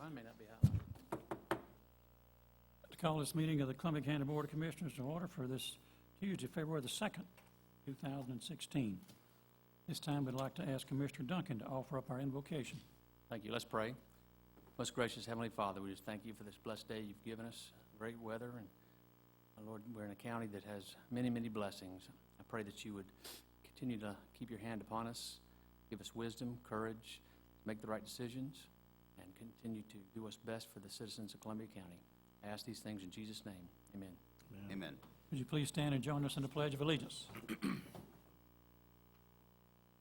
Mine may not be highlighted. To call this meeting of the Columbia County Board of Commissioners to order for this Tuesday, February the 2nd, 2016. This time, we'd like to ask Commissioner Duncan to offer up our invocation. Thank you. Let's pray. Most gracious Heavenly Father, we just thank you for this blessed day you've given us, great weather, and Lord, we're in a county that has many, many blessings. I pray that you would continue to keep your hand upon us, give us wisdom, courage, make the right decisions, and continue to do what's best for the citizens of Columbia County. I ask these things in Jesus' name. Amen. Amen. Would you please stand and join us in the Pledge of Allegiance?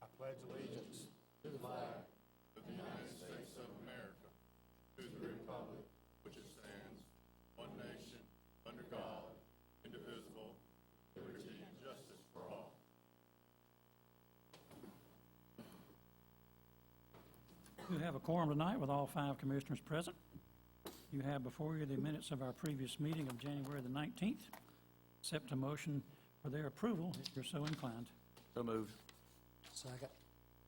I pledge allegiance to the flag of the United States of America, to the republic which it stands, one nation, under God, indivisible, with liberty and justice for all. We have a quorum tonight with all 5 commissioners present. You have before you the minutes of our previous meeting of January the 19th. Accept a motion for their approval if you're so inclined. So moved. Second.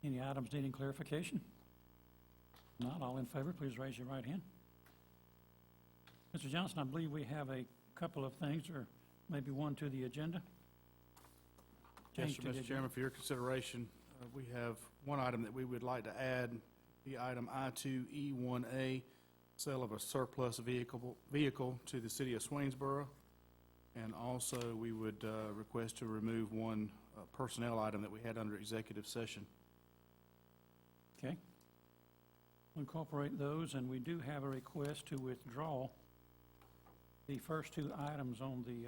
Any items needing clarification? Not all in favor, please raise your right hand. Mr. Johnson, I believe we have a couple of things, or maybe one to the agenda. Yes, Change sir, to the Mr. agenda. Chairman, for your consideration, we have one item that we would like to add, the item I2E1A, sale of a surplus vehicle to the city of Swainsboro. And also, we would request to remove one personnel item that we had under executive session. Okay. We'll incorporate those, and we do have a request to withdraw the first 2 items on the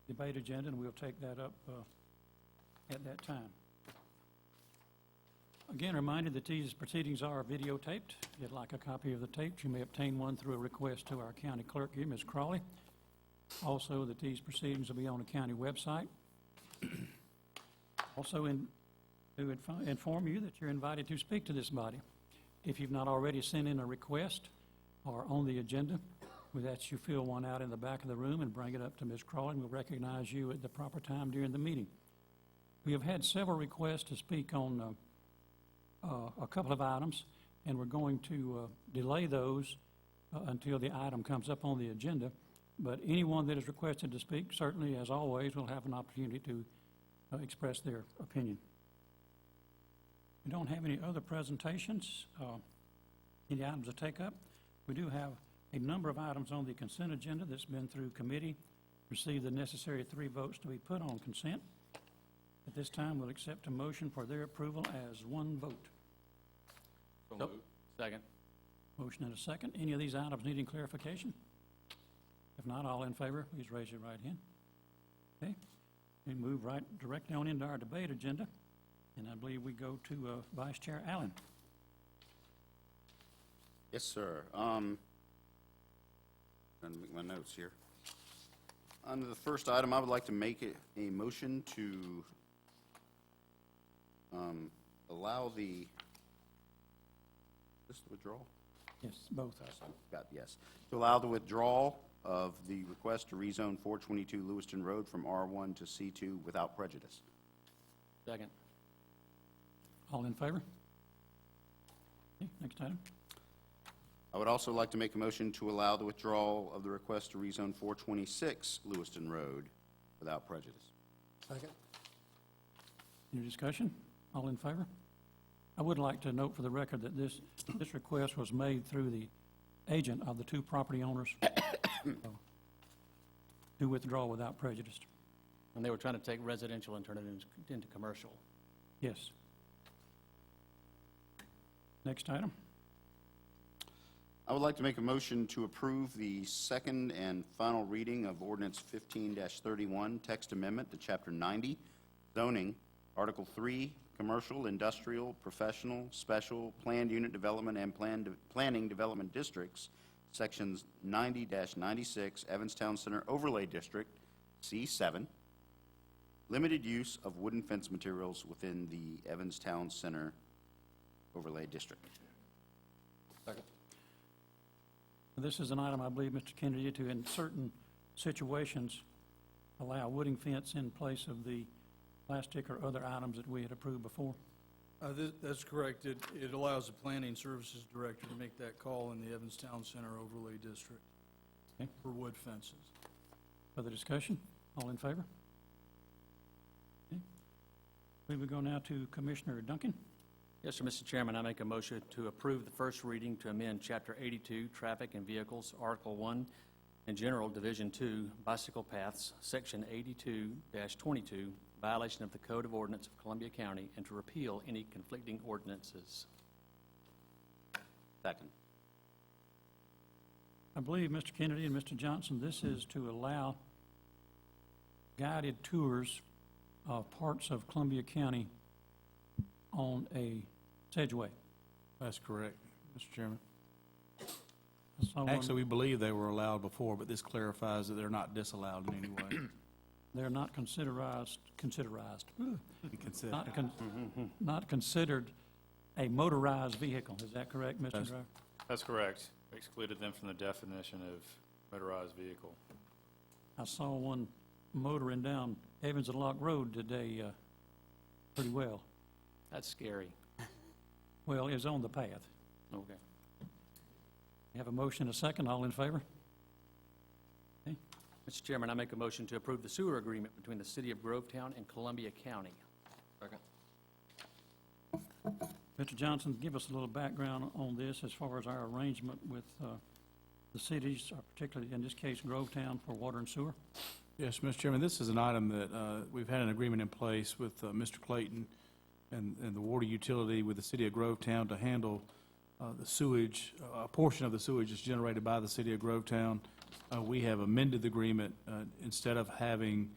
debate agenda, and we'll take that up at that time. Again, reminded that these proceedings are videotaped. If you'd like a copy of the tape, you may obtain one through a request to our county clerk here, Ms. Crawley. Also, that these proceedings will be on the county website. Also, to inform you that you're invited to speak to this body. If you've not already sent in a request or on the agenda, we ask you fill one out in the back of the room and bring it up to Ms. Crawley, and we'll recognize you at the proper time during the meeting. We have had several requests to speak on a couple of items, and we're going to delay those until the item comes up on the agenda. But anyone that is requested to speak, certainly, as always, will have an opportunity to express their opinion. We don't have any other presentations, any items to take up. We do have a number of items on the consent agenda that's been through committee, received the necessary 3 votes to be put on consent. At this time, we'll accept a motion for their approval as 1 vote. So moved. Second. Motion and a second. Any of these items needing clarification? If not, all in favor, please raise your right hand. Okay. We move directly on into our debate agenda, and I believe we go to Vice Chair Allen. Yes, sir. Trying to make my notes here. Under the first item, I would like to make a motion to allow the, this withdrawal? Yes, both. Yes. To allow the withdrawal of the request to rezone 422 Lewiston Road from R1 to C2 without prejudice. Second. All in favor? Okay, next item. I would also like to make a motion to allow the withdrawal of the request to rezone 426 Lewiston Road without prejudice. Second. Any discussion? All in favor? I would like to note for the record that this request was made through the agent of the 2 property owners to withdraw without prejudice. And they were trying to take residential and turn it into commercial. Yes. Next item. I would like to make a motion to approve the second and final reading of Ordinance 15-31, text amendment to Chapter 90, zoning, Article 3, commercial, industrial, professional, special, planned unit development, and planning development districts, Sections 90-96, Evanstown Center Overlay District, C7, limited use of wooden fence materials within the Evanstown Center Overlay District. Second. This is an item, I believe, Mr. Kennedy, to in certain situations allow wooden fence in place of the plastic or other items that we had approved before. That's correct. It allows the Planning Services Director to make that call in the Evans Town Center overlay district Okay. for wood fences. Further discussion? All in favor? Okay. We will go now to Commissioner Duncan. Yes, sir, Mr. Chairman, I make a motion to approve the first reading to amend Chapter 82, Traffic and Vehicles, Article 1, and General, Division 2, Bicycle Paths, Section 82-22, violation of the Code of Ordinance of Columbia County, and to repeal any conflicting ordinances. Second. I believe, Mr. Kennedy and Mr. Johnson, this is to allow guided tours of parts of Columbia County on a sedgeway. That's correct, Mr. Chairman. I saw one- Actually, we believe they were allowed before, but this clarifies that they're not disallowed in any way. They're not considerized, You consider- not considered a motorized vehicle. Is that correct, Mr. That's- Driver? That's correct. We excluded them from the definition of motorized vehicle. I saw one motoring down Evans and Lock Road today, pretty well. That's scary. Well, it was on the path. Okay. You have a motion, a second, all in favor? Mr. Chairman, I make a motion to approve the sewer agreement between the City of Grovetown and Columbia County. Second. Mr. Johnson, give us a little background on this as far as our arrangement with the cities, particularly in this case Grovetown, for water and sewer. Yes, Mr. Chairman, this is an item that we've had an agreement in place with Mr. Clayton and the water utility with the City of Grovetown to handle the sewage, a portion of the sewage is generated by the City of Grovetown. We have amended the agreement. Instead of having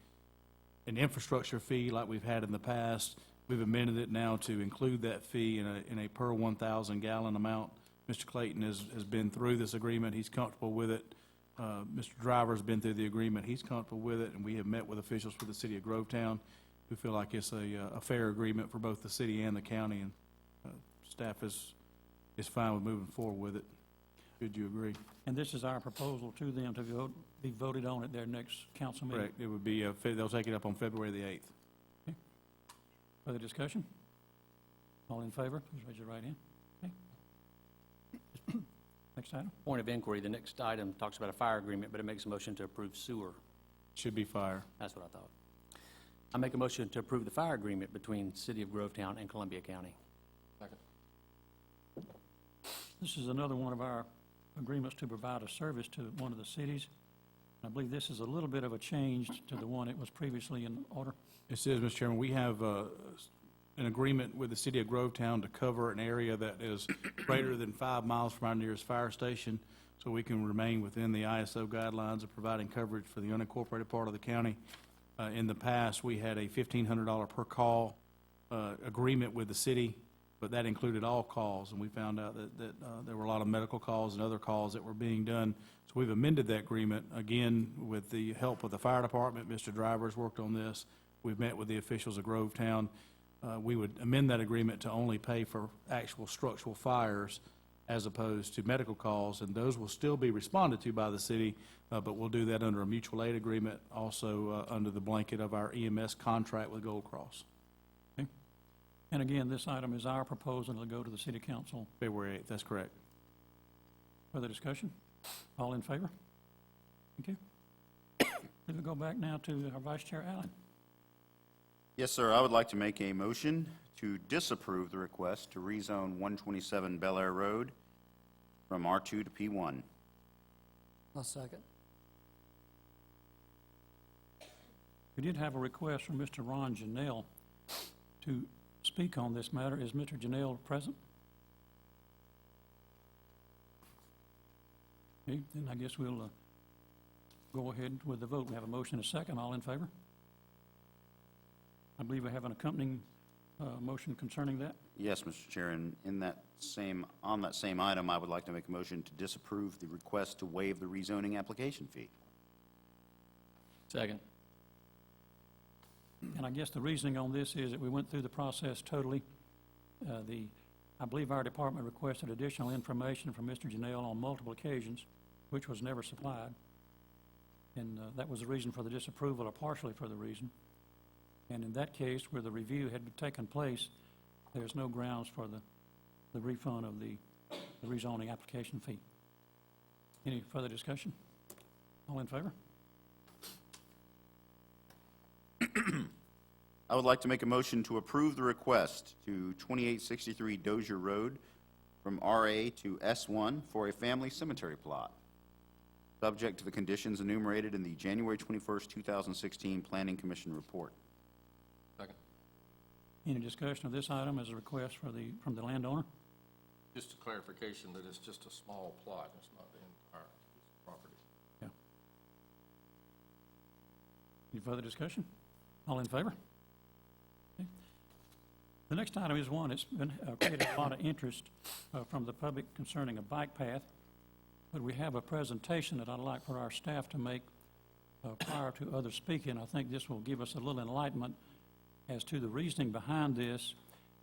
an infrastructure fee like we've had in the past, we've amended it now to include that fee in a per 1,000 gallon amount. Mr. Clayton has been through this agreement. He's comfortable with it. Mr. Driver's been through the agreement. He's comfortable with it, and we have met with officials for the City of Grovetown who feel like it's a fair agreement for both the city and the county, and staff is fine with moving forward with it. Would you agree? And this is our proposal to them to be voted on at their next council meeting. Correct. It would be, they'll take it up on February the 8th. Further discussion? All in favor, please raise your right hand. Okay. Next item. Point of inquiry, the next item talks about a fire agreement, but it makes a motion to approve sewer. Should be fire. That's what I thought. I make a motion to approve the fire agreement between City of Grovetown and Columbia County. This is another one of our agreements to provide a service to one of the cities. I believe this is a little bit of a change to the one that was previously in order. It says, Mr. Chairman, we have an agreement with the City of Grovetown to cover an area that is greater than 5 miles from our nearest fire station, so we can remain within the ISO guidelines of providing coverage for the unincorporated part of the county. In the past, we had a $1,500 per call agreement with the city, but that included all calls, and we found out that there were a lot of medical calls and other calls that were being done. So we've amended that agreement, again, with the help of the fire department. Mr. Driver's worked on this. We've met with the officials of Grovetown. We would amend that agreement to only pay for actual structural fires as opposed to medical calls, and those will still be responded to by the city, but we'll do that under a mutual aid agreement, also under the blanket of our EMS contract with Gold Cross. And again, this item is our proposal to go to the city council. February 8th, that's correct. Further discussion? All in favor? Thank you. Then we go back now to our Vice Chair Allen. Yes, sir. I would like to make a motion to disapprove the request to rezone 127 Bel Air Road from R2 to P1. I'll second. We did have a request from Mr. Ron Janelle to speak on this matter. Is Mr. Janelle present? Okay, then I guess we'll go ahead with the vote. We have a motion and a second. All in favor? I believe we have an accompanying motion concerning that. Yes, Mr. Chair, and on that same item, I would like to make a motion to disapprove the request to waive the rezoning application fee. Second. And I guess the reasoning on this is that we went through the process totally. I believe our department requested additional information from Mr. Janelle on multiple occasions, which was never supplied. And that was the reason for the disapproval, or partially for the reason. And in that case, where the review had taken place, there's no grounds for the refund of the rezoning application fee. Any further discussion? All in favor? I would like to make a motion to approve the request to 2863 Dozier Road from RA to S1 for a family cemetery plot, subject to the conditions enumerated in the January 21st, 2016 Planning Commission report. Second. Any discussion of this item as a request from the landowner? Just a clarification that it's just a small plot, it's not the entire piece of property. Yeah. Any further discussion? All in favor? Okay. The next item is one that's been created a lot of interest from the public concerning a bike path, but we have a presentation that I'd like for our staff to make prior to others speaking. I think this will give us a little enlightenment as to the reasoning behind this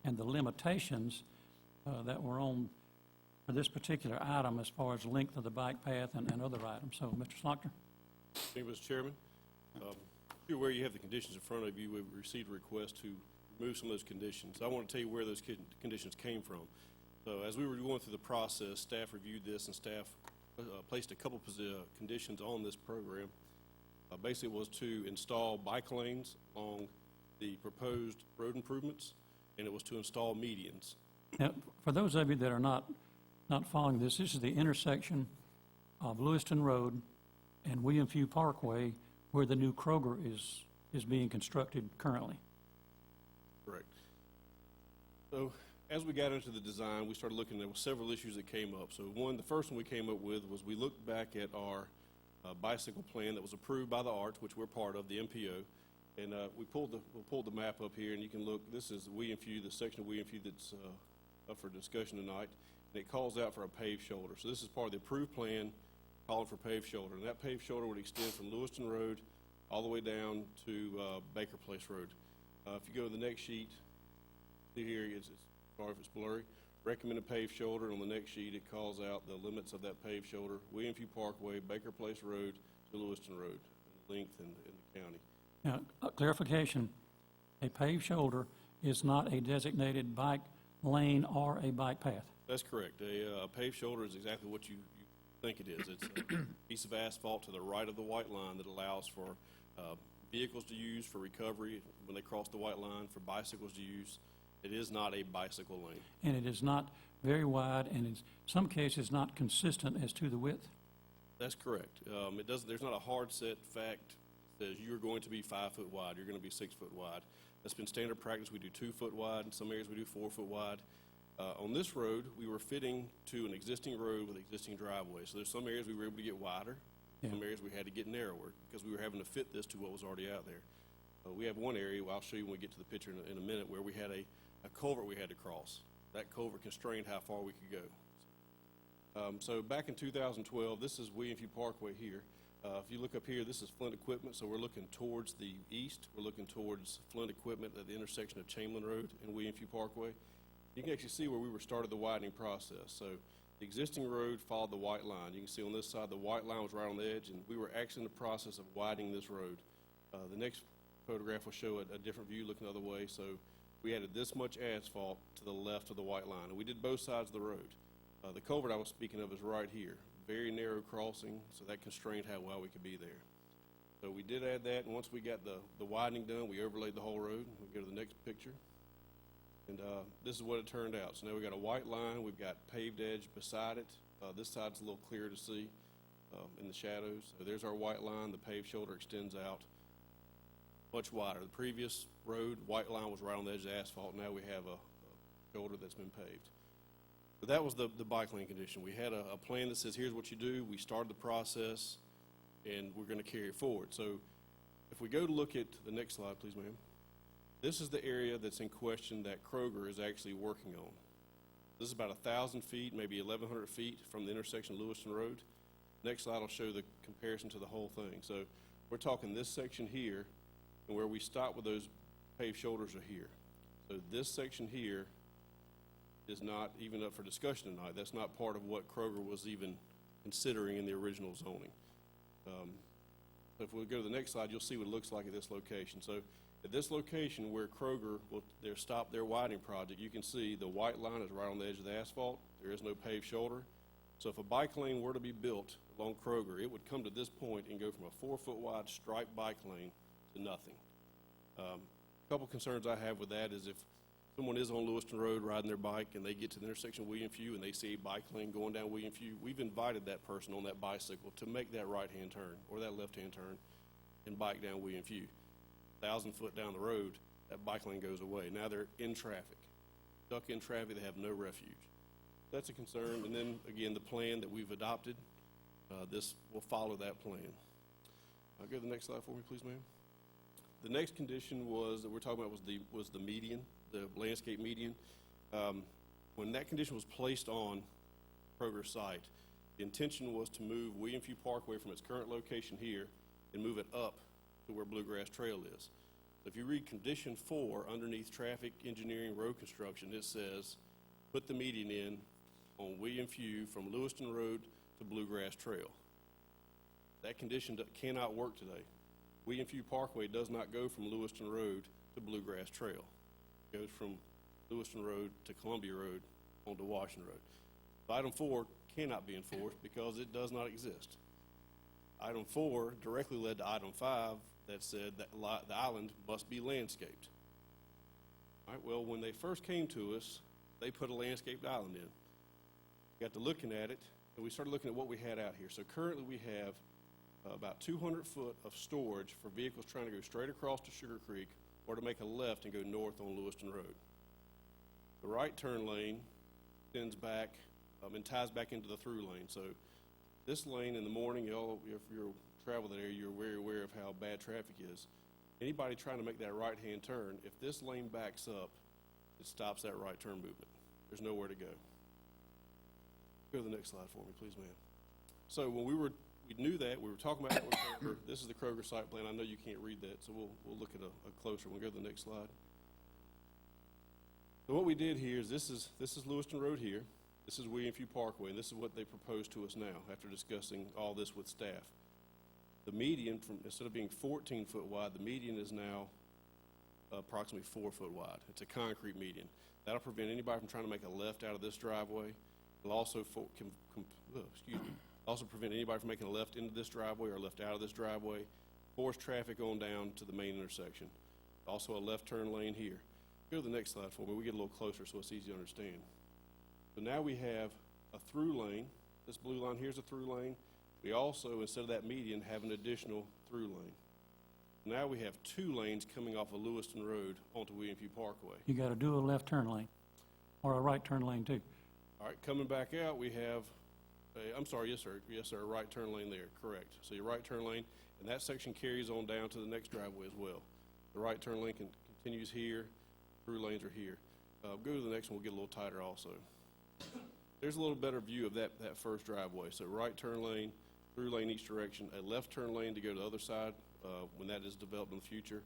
and the limitations that were on for this particular item as far as length of the bike path and other items. So, Mr. Slaughter? Thank you, Mr. Chairman. You're aware you have the conditions in front of you. We've received a request to remove some of those conditions. I want to tell you where those conditions came from. So as we were going through the process, staff reviewed this, and staff placed a couple conditions on this program. Basically, it was to install bike lanes along the proposed road improvements, and it was to install medians. Now, for those of you that are not following this is the intersection of Lewiston Road and William Few Parkway where the new Kroger is being constructed currently. Correct. So as we got into the design, we started looking at several issues that came up. So the first one we came up with was we looked back at our bicycle plan that was approved by the ARTS, which we're part of, the MPO. And we'll pull the map up here, and you can look. This is William Few, the section of William Few that's up for discussion tonight. And it calls out for a paved shoulder. So this is part of the approved plan calling for paved shoulder. And that paved shoulder would extend from Lewiston Road all the way down to Baker Place Road. If you go to the next sheet, see here, sorry if it's blurry, recommended paved shoulder. And on the next sheet, it calls out the limits of that paved shoulder, William Few Parkway, Baker Place Road to Lewiston Road, length in the county. Now, clarification, a paved shoulder is not a designated bike lane or a bike path. That's correct. A paved shoulder is exactly what you think it is. It's a piece of asphalt to the right of the white line that allows for vehicles to use for recovery when they cross the white line, for bicycles to use. It is not a bicycle lane. And it is not very wide, and in some cases not consistent as to the width. That's correct. There's not a hard set fact that says you're going to be 5 foot wide, you're going to be 6 foot wide. That's been standard practice. We do 2 foot wide. In some areas we do 4 foot wide. On this road, we were fitting to an existing road with existing driveways. So there's some areas we were able to get wider. Yeah. Some areas we had to get narrower because we were having to fit this to what was already out there. We have one area, I'll show you when we get to the picture in a minute, where we had a culvert we had to cross. That culvert constrained how far we could go. So back in 2012, this is William Few Parkway here. If you look up here, this is Flint Equipment, so we're looking towards the east. We're looking towards Flint Equipment at the intersection of Chamberlain Road and William Few Parkway. You can actually see where we started the widening process. So the existing road followed the white line. You can see on this side, the white line was right on the edge, and we were actually in the process of widening this road. The next photograph will show a different view looking the other way. So we added this much asphalt to the left of the white line, and we did both sides of the road. The culvert I was speaking of is right here. Very narrow crossing, so that constrained how well we could be there. So we did add that, and once we got the widening done, we overlaid the whole road. We go to the next picture. And this is what it turned out. So now we've got a white line, we've got paved edge beside it. This side's a little clearer to see in the shadows. So there's our white line. The paved shoulder extends out much wider. The previous road, white line was right on the edge of the asphalt. Now we have a shoulder that's been paved. But that was the bike lane condition. We had a plan that says, here's what you do. We started the process, and we're going to carry it forward. So if we go to look at the next slide, please, ma'am. This is the area that's in question that Kroger is actually working on. This is about 1,000 feet, maybe 1,100 feet from the intersection of Lewiston Road. Next slide will show the comparison to the whole thing. So we're talking this section here, and where we stop with those paved shoulders are here. So this section here is not even up for discussion tonight. That's not part of what Kroger was even considering in the original zoning. So if we go to the next slide, you'll see what it looks like at this location. So at this location where Kroger will, they're stopped their widening project, you can see the white line is right on the edge of the asphalt. There is no paved shoulder. So if a bike lane were to be built along Kroger, it would come to this point and go from a 4-foot wide striped bike lane to nothing. A couple concerns I have with that is if someone is on Lewiston Road riding their bike and they get to the intersection of William Few and they see a bike lane going down William Few, we've invited that person on that bicycle to make that right-hand turn or that left-hand turn and bike down William Few. 1,000 foot down the road, that bike lane goes away. Now they're in traffic. Stuck in traffic, they have no refuge. That's a concern. And then, again, the plan that we've adopted, this will follow that plan. I'll go to the next slide for me, please, ma'am. The next condition was, that we're talking about was the median, the landscape median. When that condition was placed on Kroger's site, the intention was to move William Few Parkway from its current location here and move it up to where Bluegrass Trail is. If you read condition 4 underneath traffic engineering road construction, it says, put the median in on William Few from Lewiston Road to Bluegrass Trail. That condition cannot work today. William Few Parkway does not go from Lewiston Road to Bluegrass Trail. It goes from Lewiston Road to Columbia Road onto Washington Road. So item 4 cannot be enforced because it does not exist. Item 4 directly led to item 5 that said that the island must be landscaped. All right, well, when they first came to us, they put a landscaped island in. Got to looking at it, and we started looking at what we had out here. So currently we have about 200 foot of storage for vehicles trying to go straight across to Sugar Creek or to make a left and go north on Lewiston Road. The right turn lane extends back and ties back into the through lane. So this lane in the morning, if you're travel that area, you're very aware of how bad traffic is. Anybody trying to make that right-hand turn, if this lane backs up, it stops that right turn movement. There's nowhere to go. Go to the next slide for me, please, ma'am. So when we knew that, we were talking about that with Kroger. This is the Kroger site plan. I know you can't read that, so we'll look at a closer one. Go to the next slide. So what we did here is this is Lewiston Road here. This is William Few Parkway, and this is what they proposed to us now after discussing all this with staff. The median, instead of being 14 foot wide, the median is now approximately 4 foot wide. It's a concrete median. That'll prevent anybody from trying to make a left out of this driveway. It'll also also prevent anybody from making a left into this driveway or left out of this driveway. Force traffic on down to the main intersection. Also a left turn lane here. Go to the next slide for me. We get a little closer so it's easy to understand. So now we have a through lane. This blue line here's a through lane. We also, instead of that median, have an additional through lane. Now we have 2 lanes coming off of Lewiston Road onto William Few Parkway. You got to do a left turn lane, or a right turn lane too. All right, coming back out, we have yes, sir, a right turn lane there, correct. So your right turn lane, and that section carries on down to the next driveway as well. The right turn lane continues here, through lanes are here. Go to the next one, we'll get a little tighter also. There's a little better view of that first driveway. So right turn lane, through lane each direction, a left turn lane to go to the other side when that is developed in the future.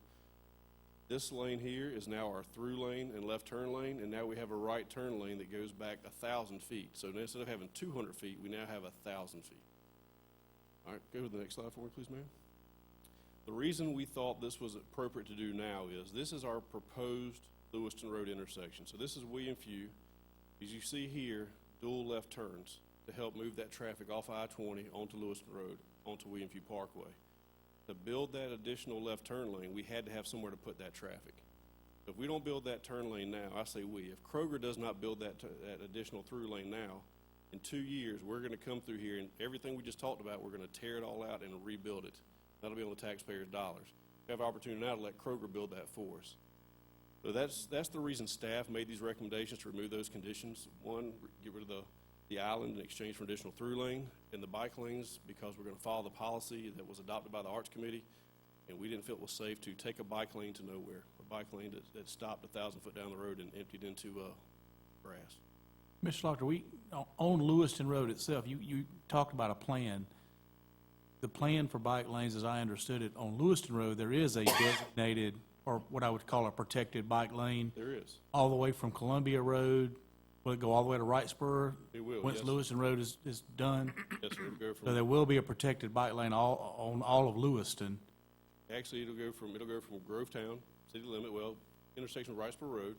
This lane here is now our through lane and left turn lane, and now we have a right turn lane that goes back 1,000 feet. So instead of having 200 feet, we now have 1,000 feet. All right, go to the next slide for me, please, ma'am. The reason we thought this was appropriate to do now is this is our proposed Lewiston Road intersection. So this is William Few. As you see here, dual left turns to help move that traffic off I-20 onto Lewiston Road, onto William Few Parkway. To build that additional left turn lane, we had to have somewhere to put that traffic. If we don't build that turn lane now, I say we, if Kroger does not build that additional through lane now, in 2 years, we're going to come through here and everything we just talked about, we're going to tear it all out and rebuild it. That'll be on the taxpayers' dollars. We have an opportunity now to let Kroger build that for us. So that's the reason staff made these recommendations to remove those conditions. One, get rid of the island in exchange for additional through lane, and the bike lanes because we're going to follow the policy that was adopted by the Arts Committee, and we didn't feel it was safe to take a bike lane to nowhere, a bike lane that stopped 1,000 foot down the road and emptied into grass. Mr. Slaughter, on Lewiston Road itself, you talked about a plan. The plan for bike lanes, as I understood it, on Lewiston Road, there is a designated, or what I would call a protected bike lane. There is. All the way from Columbia Road Will it go all the way to Wrightsboro? It will, Once yes. Lewiston Road is done? Yes, sir, it'll go So there from, will be a protected bike lane on all of Lewiston? actually, it'll go from Grovetown, city limit, well, intersection with Wrightsboro Road.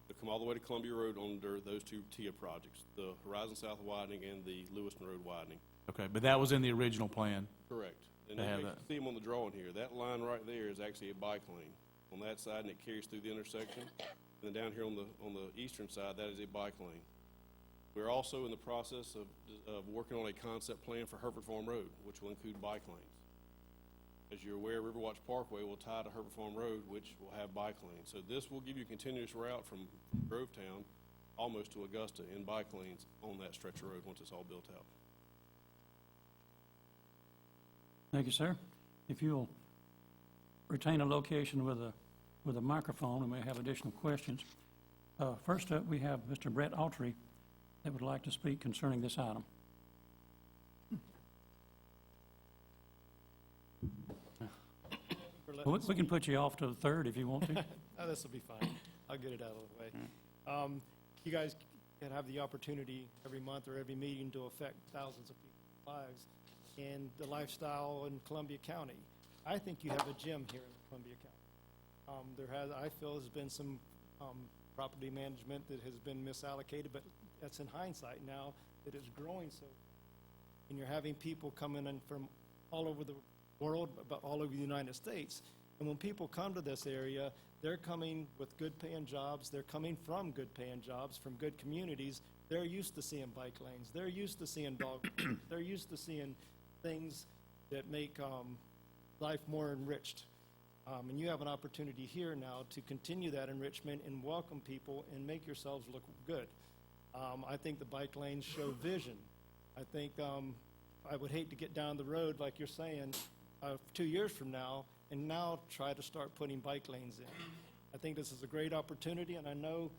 It'll come all the way to Columbia Road under those two TIA projects, the Horizon South widening and the Lewiston Road widening. Okay, but that was in the original plan? Correct. And To you have can that. see them on the drawing here. That line right there is actually a bike lane on that side, and it carries through the intersection. And then down here on the eastern side, that is a bike lane. We're also in the process of working on a concept plan for Hereford Farm Road, which will include bike lanes. As you're aware, Riverwatch Parkway will tie to Hereford Farm Road, which will have bike lanes. So this will give you a continuous route from Grovetown almost to Augusta in bike lanes on that stretch of road once it's all built out. Thank you, sir. If you'll retain a location with a microphone, and may have additional questions. First up, we have Mr. Brett Autry that would like to speak concerning this item. We can put you off to the third if you want to. Oh, this will be fine. I'll get it out of the way. You guys can have the opportunity every month or every meeting to affect thousands of people's lives and the lifestyle in Columbia County. I think you have a gem here in Columbia County. I feel, has been some property management that has been misallocated, but that's in hindsight now that it's growing so. And you're having people coming in from all over the world, but all over the United States. And when people come to this area, they're coming with good-paying jobs. They're coming from good-paying jobs, from good communities. They're used to seeing bike lanes. They're used to seeing dog. They're used to seeing things that make life more enriched. And you have an opportunity here now to continue that enrichment and welcome people and make yourselves look good. I think the bike lanes show vision. I think I would hate to get down the road, like you're saying, 2 years from now, and now try to start putting bike lanes in. I think this is a great opportunity, and I know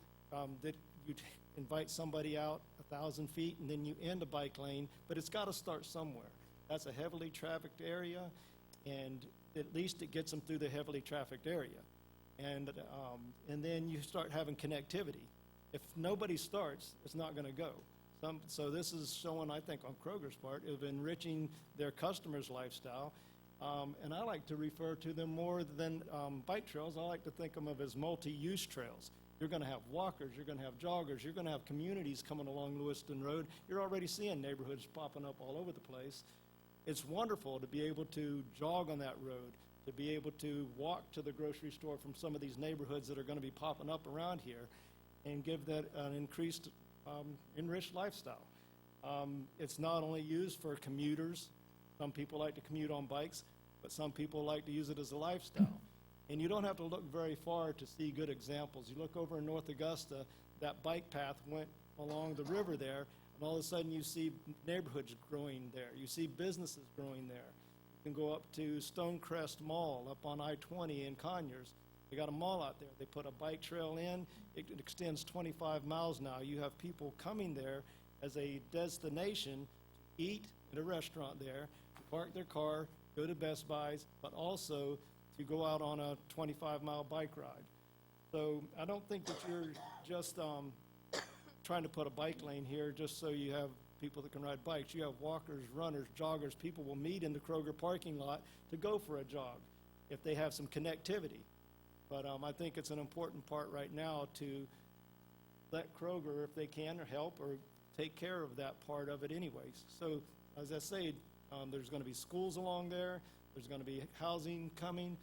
that you invite somebody out 1,000 feet and then you end a bike lane, but it's got to start somewhere. That's a heavily trafficked area, and at least it gets them through the heavily trafficked area. And then you start having connectivity. If nobody starts, it's not going to go. So this is showing, I think, on Kroger's part, of enriching their customers' lifestyle. And I like to refer to them more than bike trails. I like to think of them as multi-use trails. You're going to have walkers, you're going to have joggers, you're going to have communities coming along Lewiston Road. You're already seeing neighborhoods popping up all over the place. It's wonderful to be able to jog on that road, to be able to walk to the grocery store from some of these neighborhoods that are going to be popping up around here and give that an increased, enriched lifestyle. It's not only used for commuters. Some people like to commute on bikes, but some people like to use it as a lifestyle. And you don't have to look very far to see good examples. You look over in North Augusta, that bike path went along the river there, and all of a sudden you see neighborhoods growing there. You see businesses growing there. You can go up to Stonecrest Mall up on I-20 in Conyers. They got a mall out there. They put a bike trail in. It extends 25 miles now. You have people coming there as a destination to eat at a restaurant there, to park their car, go to Best Buys, but also to go out on a 25-mile bike ride. So I don't think that you're just trying to put a bike lane here just so you have people that can ride bikes. You have walkers, runners, joggers. People will meet in the Kroger parking lot to go for a jog if they have some connectivity. But I think it's an important part right now to let Kroger, if they can, or help or take care of that part of it anyways. So as I say, there's going to be schools along there. There's going to be housing coming.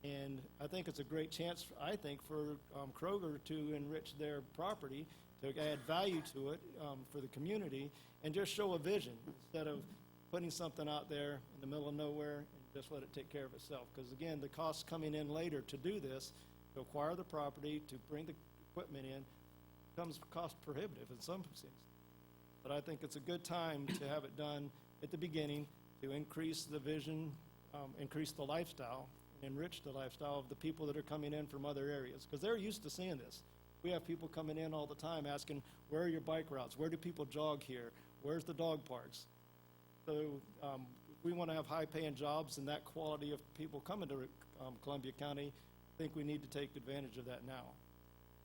And I think it's a great chance, I think, for Kroger to enrich their property, to add value to it for the community, and just show a vision instead of putting something out there in the middle of nowhere and just let it take care of itself. Because, again, the costs coming in later to do this, to acquire the property, to bring the equipment in, becomes cost prohibitive in some sense. But I think it's a good time to have it done at the beginning to increase the vision, increase the lifestyle, and enrich the lifestyle of the people that are coming in from other areas. Because they're used to seeing this. We have people coming in all the time asking, where are your bike routes? Where do people jog here? Where's the dog parks? So if we want to have high-paying jobs and that quality of people coming to Columbia County, I think we need to take advantage of that now.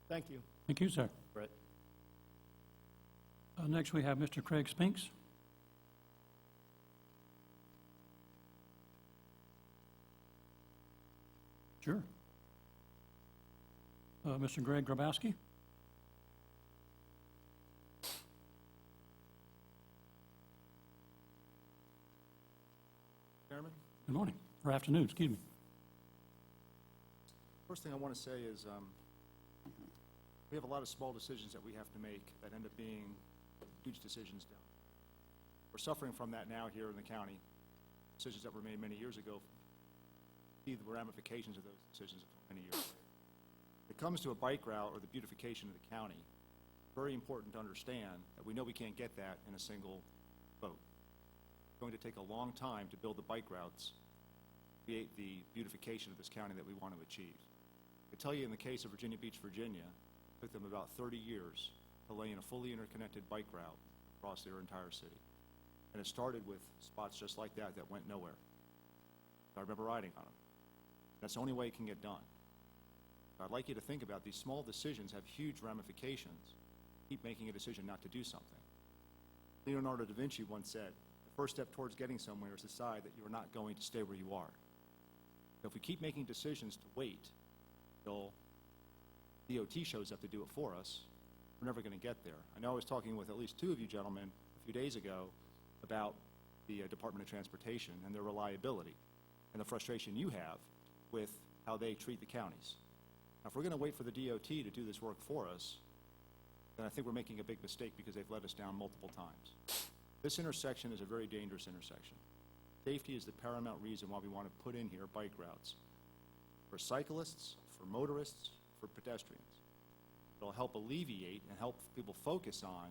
Thank you. Thank you, sir. Brett? Next, we have Mr. Craig Spinks. Sure. Mr. Greg Grabowski. Chairman, Good morning, or afternoon, excuse me. first thing I want to say is we have a lot of small decisions that we have to make that end up being huge decisions down. We're suffering from that now here in the county. Decisions that were made many years ago, see the ramifications of those decisions many years later. When it comes to a bike route or the beautification of the county, very important to understand that we know we can't get that in a single vote. It's going to take a long time to build the bike routes, create the beautification of this county that we want to achieve. I tell you, in the case of Virginia Beach, Virginia, it took them about 30 years to lay in a fully interconnected bike route across their entire city. And it started with spots just like that that went nowhere. I remember riding on them. That's the only way it can get done. I'd like you to think about these small decisions have huge ramifications. Keep making a decision not to do something. Leonardo da Vinci once said, the first step towards getting somewhere is to decide that you are not going to stay where you are. So if we keep making decisions to wait till DOT shows up to do it for us, we're never going to get there. I know I was talking with at least two of you gentlemen a few days ago about the Department of Transportation and their reliability and the frustration you have with how they treat the counties. Now, if we're going to wait for the DOT to do this work for us, then I think we're making a big mistake because they've let us down multiple times. This intersection is a very dangerous intersection. Safety is the paramount reason why we want to put in here bike routes for cyclists, for motorists, for pedestrians. It'll help alleviate and help people focus on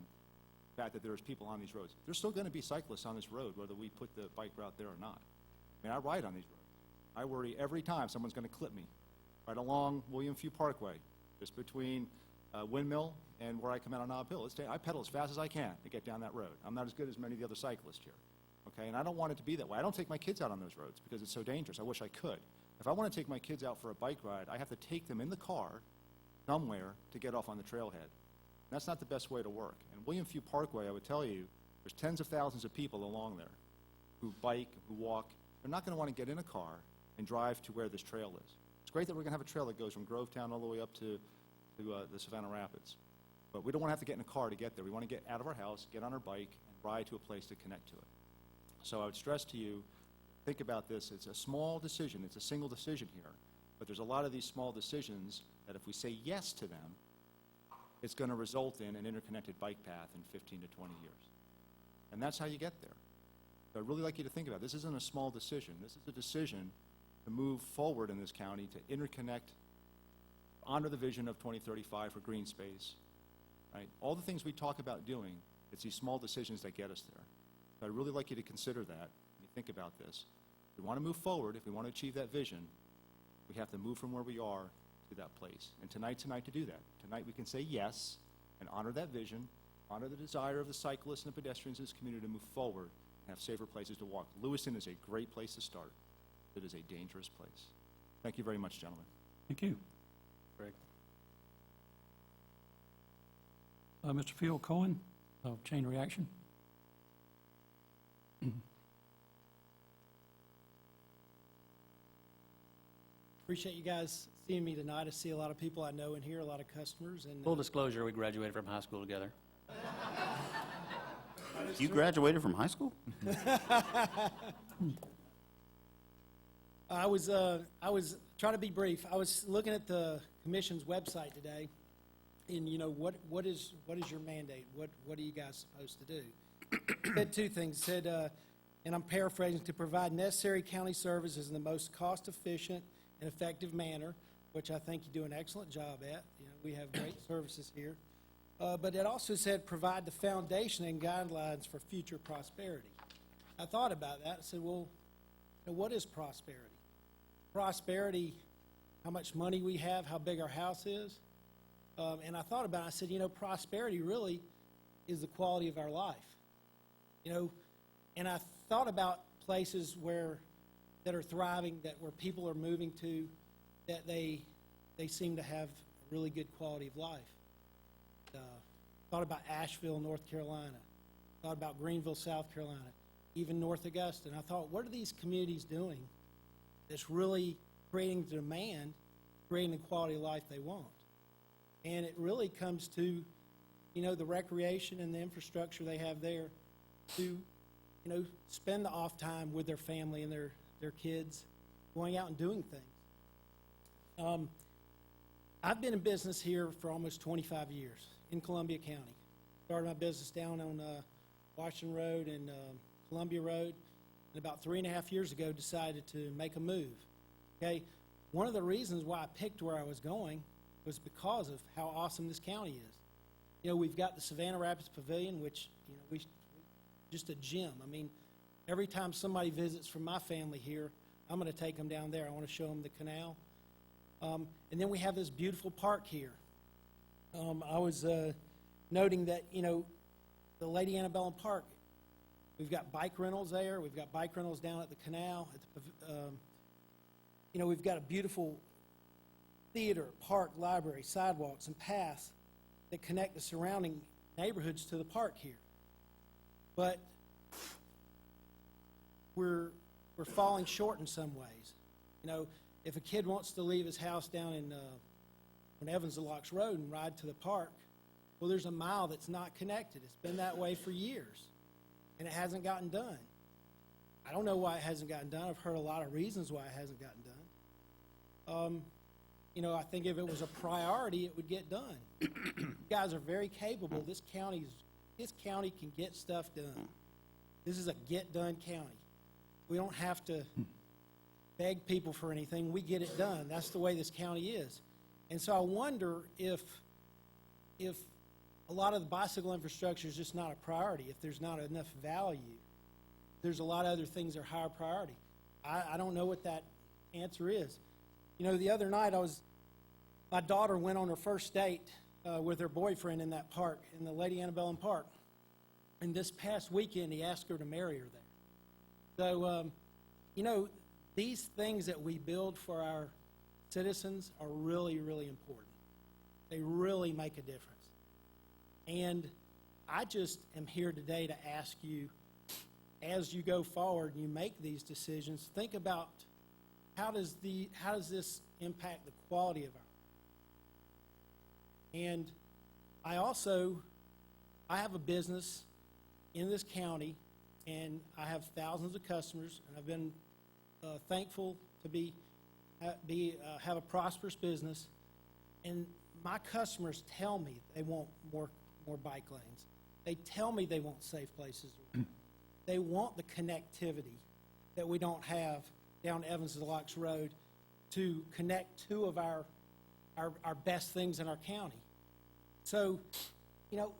the fact that there's people on these roads. There's still going to be cyclists on this road, whether we put the bike route there or not. I mean, I ride on these roads. I worry every time someone's going to clip me right along William Few Parkway, just between Windmill and where I come out on Nob Hill. I pedal as fast as I can to get down that road. I'm not as good as many of the other cyclists here, okay? And I don't want it to be that way. I don't take my kids out on those roads because it's so dangerous. I wish I could. If I want to take my kids out for a bike ride, I have to take them in the car somewhere to get off on the trailhead. And that's not the best way to work. And William Few Parkway, I would tell you, there's tens of thousands of people along there who bike, who walk. They're not going to want to get in a car and drive to where this trail is. It's great that we're going to have a trail that goes from Grovetown all the way up to the Savannah Rapids. But we don't want to have to get in a car to get there. We want to get out of our house, get on our bike, and ride to a place to connect to it. So I would stress to you, think about this. It's a small decision. It's a single decision here. But there's a lot of these small decisions that if we say yes to them, it's going to result in an interconnected bike path in 15 to 20 years. And that's how you get there. So I'd really like you to think about it. This isn't a small decision. This is a decision to move forward in this county to interconnect, honor the vision of 2035 for green space, right? All the things we talk about doing, it's these small decisions that get us there. So I'd really like you to consider that when you think about this. If we want to move forward, if we want to achieve that vision, we have to move from where we are to that place. And tonight's tonight to do that. Tonight we can say yes and honor that vision, honor the desire of the cyclists and the pedestrians in this community to move forward and have safer places to walk. Lewiston is a great place to start. It is a dangerous place. Thank you very much, gentlemen. Thank you. Greg. Mr. Phil Cohen of Chain Reaction. Appreciate you guys seeing me tonight. I see a lot of people I know in here, a lot of customers, and Full disclosure, we graduated from high school together. You graduated from high school? I was trying to be brief. I was looking at the commission's website today, and you know what is your mandate? What are you guys supposed to do? It said two things. It said, and I'm paraphrasing, to provide necessary county services in the most cost-efficient and effective manner, which I think you do an excellent job at. You know, we have great services here. But it also said provide the foundation and guidelines for future prosperity. I thought about that. I said, well, you know, what is prosperity? Prosperity, how much money we have, how big our house is. And I thought about it. I said, you know, prosperity really is the quality of our life. You know, and I thought about places that are thriving, where people are moving to, that they seem to have a really good quality of life. thought about Asheville, North Carolina, thought about Greenville, South Carolina, even North Augusta. And I thought, what are these communities doing that's really creating the demand, creating the quality of life they want? And it really comes to, you know, the recreation and the infrastructure they have there to, you know, spend the off time with their family and their kids, going out and doing things. I've been in business here for almost 25 years in Columbia County. Started my business down on Washington Road and Columbia Road, and about 3.5 years ago decided to make a move. Okay, one of the reasons why I picked where I was going was because of how awesome this county is. You know, we've got the Savannah Rapids Pavilion, which, you know, just a gem. I mean, every time somebody visits from my family here, I'm going to take them down there. I want to show them the canal. And then we have this beautiful park here. I was noting that, you know, the Lady Antebellum Park, we've got bike rentals there. We've got bike rentals down at the canal. You know, we've got a beautiful theater, park, library, sidewalks, and paths that connect the surrounding neighborhoods to the park here. But we're falling short in some ways. You know, if a kid wants to leave his house down on Evans and Locks Road and ride to the park, well, there's a mile that's not connected. It's been that way for years, and it hasn't gotten done. I don't know why it hasn't gotten done. I've heard a lot of reasons why it hasn't gotten done. You know, I think if it was a priority, it would get done. You guys are very capable. This county can get stuff done. This is a get-done county. We don't have to beg people for anything. We get it done. That's the way this county is. And so I wonder if a lot of the bicycle infrastructure is just not a priority, if there's not enough value. There's a lot of other things that are higher priority. I don't know what that answer is. You know, the other night my daughter went on her first date with her boyfriend in that park, in the Lady Antebellum Park. And this past weekend, he asked her to marry her there. So, you know, these things that we build for our citizens are really, really important. They really make a difference. And I just am here today to ask you, as you go forward and you make these decisions, think about how does this impact the quality of our life? And I have a business in this county, and I have thousands of customers, and I've been thankful to have a prosperous business. And my customers tell me they want more bike lanes. They tell me they want safe places. They want the connectivity that we don't have down Evans and Locks Road to connect two of our best things in our county. So, you know,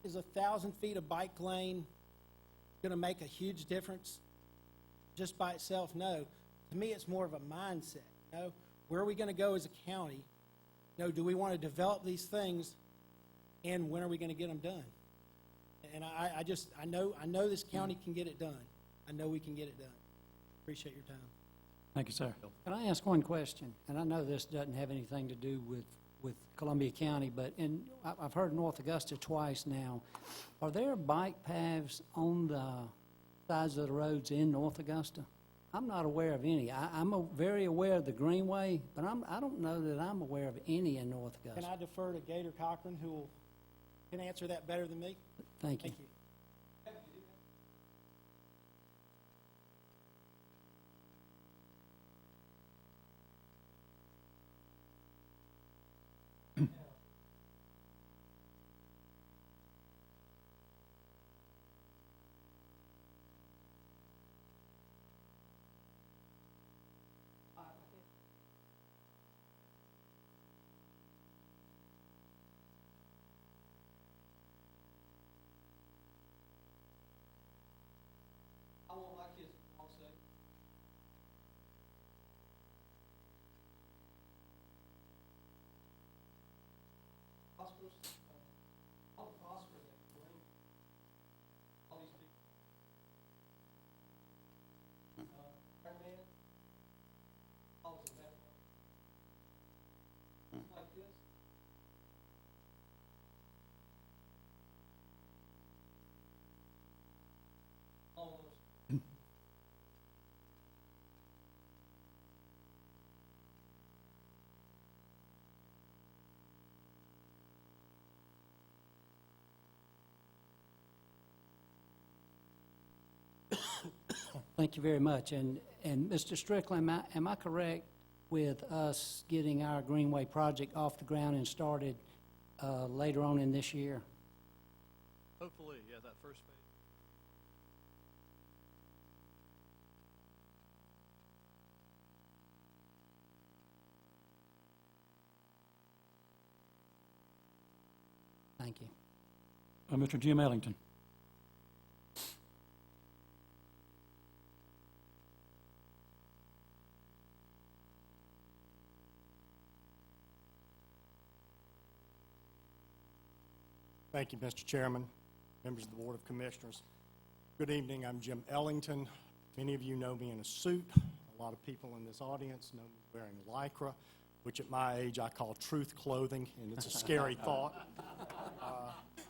is 1,000 feet of bike lane going to make a huge difference just by itself? No. To me, it's more of a mindset. You know, where are we going to go as a county? You know, do we want to develop these things, and when are we going to get them done? And I know this county can get it done. I know we can get it done. Appreciate your time. Thank you, sir. Can I ask one question? And I know this doesn't have anything to do with Columbia County, but I've heard North Augusta twice now. Are there bike paths on the sides of the roads in North Augusta? I'm not aware of any. I'm very aware of the Greenway, but I don't know that I'm aware of any in North Augusta. Can I defer to Gator Cochran, who can answer that better than me? Thank you. Thank you. I want my kids to walk safe. Prosperous, how prosperous that bring all these people. Right, man? All of that. Like this. Thank you very much. And Mr. Strickland, am I correct with us getting our Greenway project off the ground and started later on in this year? Hopefully, yeah, that first phase. Thank you. Mr. Jim Ellington. Thank you, Mr. Chairman, members of the Board of Commissioners. Good evening. I'm Jim Ellington. Many of you know me in a suit. A lot of people in this audience know me wearing Lycra, which at my age I call truth clothing, and it's a scary thought.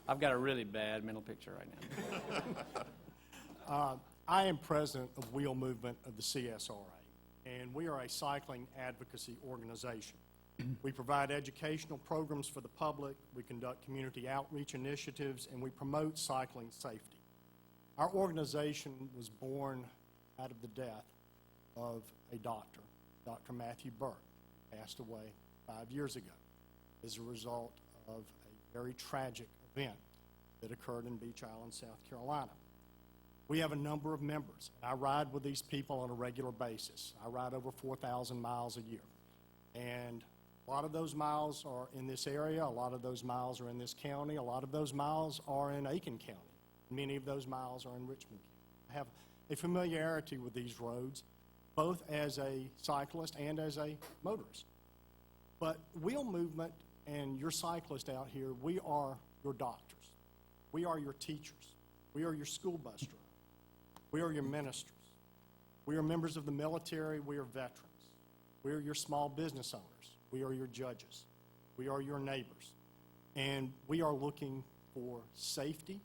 I've got a really bad mental picture right now. I am president of Wheel Movement of the CSRA, and we are a cycling advocacy organization. We provide educational programs for the public, we conduct community outreach initiatives, and we promote cycling safety. Our organization was born out of the death of a doctor, Dr. Matthew Burke, who passed away 5 years ago as a result of a very tragic event that occurred in Beach Island, South Carolina. We have a number of members. I ride with these people on a regular basis. I ride over 4,000 miles a year. And a lot of those miles are in this area, a lot of those miles are in this county, a lot of those miles are in Aiken County. Many of those miles are in Richmond County. I have a familiarity with these roads, both as a cyclist and as a motorist. But Wheel Movement and your cyclists out here, we are your doctors. We are your teachers. We are your school bus drivers. We are your ministers. We are members of the military. We are veterans. We are your small business owners. We are your judges. We are your neighbors. And we are looking for safety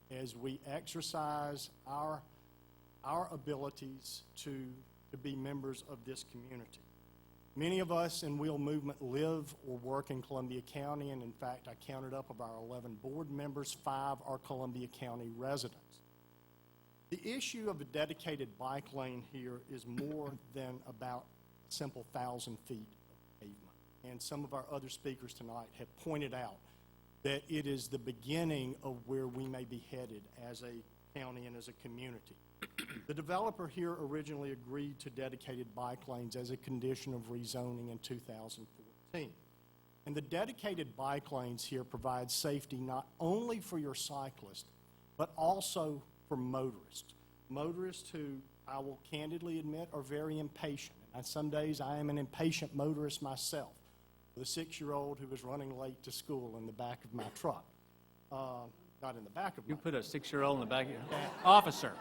as we exercise our abilities to be members of this community. Many of us in Wheel Movement live or work in Columbia County, and in fact, I counted up of our 11 board members, 5 are Columbia County residents. The issue of a dedicated bike lane here is more than about a simple 1,000 feet of pavement. And some of our other speakers tonight have pointed out that it is the beginning of where we may be headed as a county and as a community. The developer here originally agreed to dedicated bike lanes as a condition of rezoning in 2014. And the dedicated bike lanes here provide safety not only for your cyclists, but also for motorists. Motorists who, I will candidly admit, are very impatient. And some days I am an impatient motorist myself, with a 6-year-old who was running late to school in the back of my truck. Not in the back of my You put a 6-year-old in the back of your officer.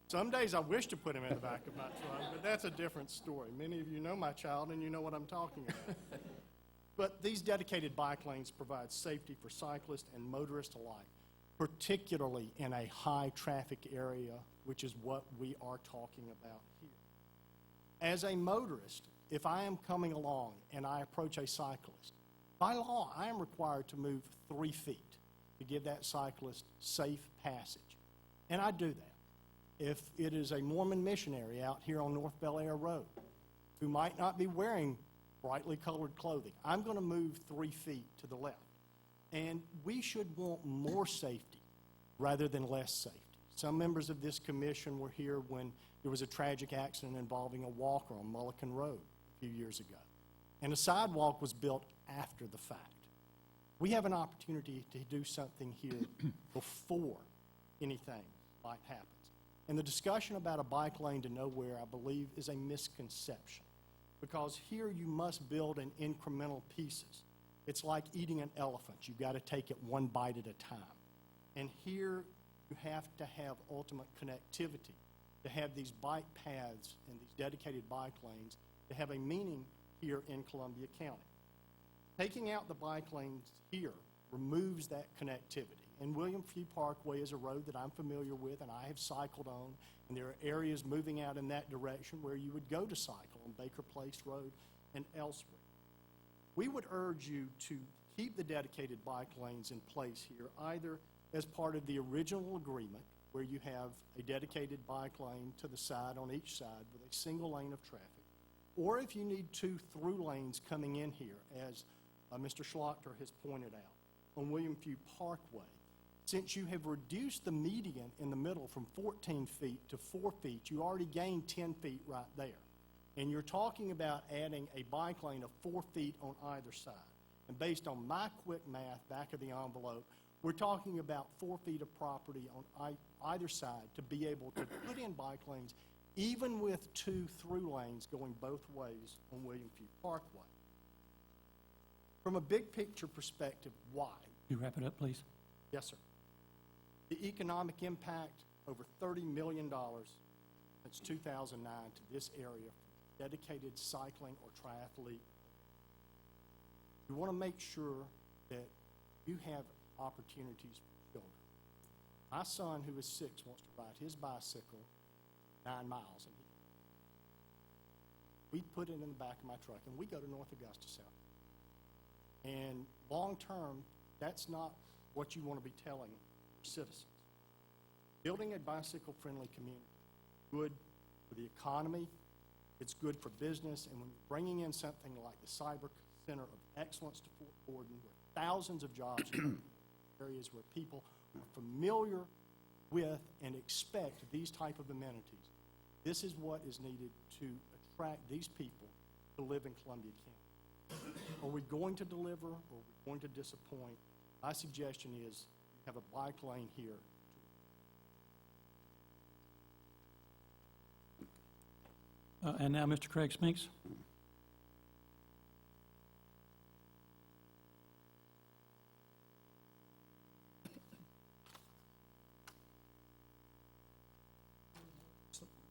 Some days I wish to put him in the back of my truck, but that's a different story. Many of you know my child, and you know what I'm talking about. But these dedicated bike lanes provide safety for cyclists and motorists alike, particularly in a high-traffic area, which is what we are talking about here. As a motorist, if I am coming along and I approach a cyclist, by law, I am required to move 3 feet to give that cyclist safe passage. And I do that. If it is a Mormon missionary out here on North Bel Air Road who might not be wearing brightly colored clothing, I'm going to move 3 feet to the left. And we should want more safety rather than less safety. Some members of this commission were here when there was a tragic accident involving a walker on Mullican Road a few years ago. And a sidewalk was built after the fact. We have an opportunity to do something here before anything like happens. And the discussion about a bike lane to nowhere, I believe, is a misconception. Because here you must build in incremental pieces. It's like eating an elephant. You've got to take it one bite at a time. And here you have to have ultimate connectivity, to have these bike paths and these dedicated bike lanes to have a meaning here in Columbia County. Taking out the bike lanes here removes that connectivity. And William Few Parkway is a road that I'm familiar with and I have cycled on, and there are areas moving out in that direction where you would go to cycle on Baker Place Road and elsewhere. We would urge you to keep the dedicated bike lanes in place here, either as part of the original agreement where you have a dedicated bike lane to the side on each side with a single lane of traffic, or if you need 2 through lanes coming in here, as Mr. Schlachter has pointed out, on William Few Parkway. Since you have reduced the median in the middle from 14 feet to 4 feet, you already gained 10 feet right there. And you're talking about adding a bike lane of 4 feet on either side. And based on my quick math, back of the envelope, we're talking about 4 feet of property on either side to be able to put in bike lanes, even with 2 through lanes going both ways on William Few Parkway. From a big picture perspective, why? You wrap it up, please. Yes, sir. The economic impact, over $30 million since 2009 to this area, dedicated cycling or triathlete. We want to make sure that you have opportunities for children. My son, who is 6, wants to ride his bicycle 9 miles. And we put it in the back of my truck, and we go to North Augusta, South. And long-term, that's not what you want to be telling citizens. Building a bicycle-friendly community, good for the economy, it's good for business, and when you're bringing in something like the Cyber Center of Excellence to Fort Gordon, where thousands of jobs in areas where people are familiar with and expect these type of amenities, this is what is needed to attract these people to live in Columbia County. Are we going to deliver, or are we going to disappoint? My suggestion is have a bike lane here. And now, Mr. Craig Spinks.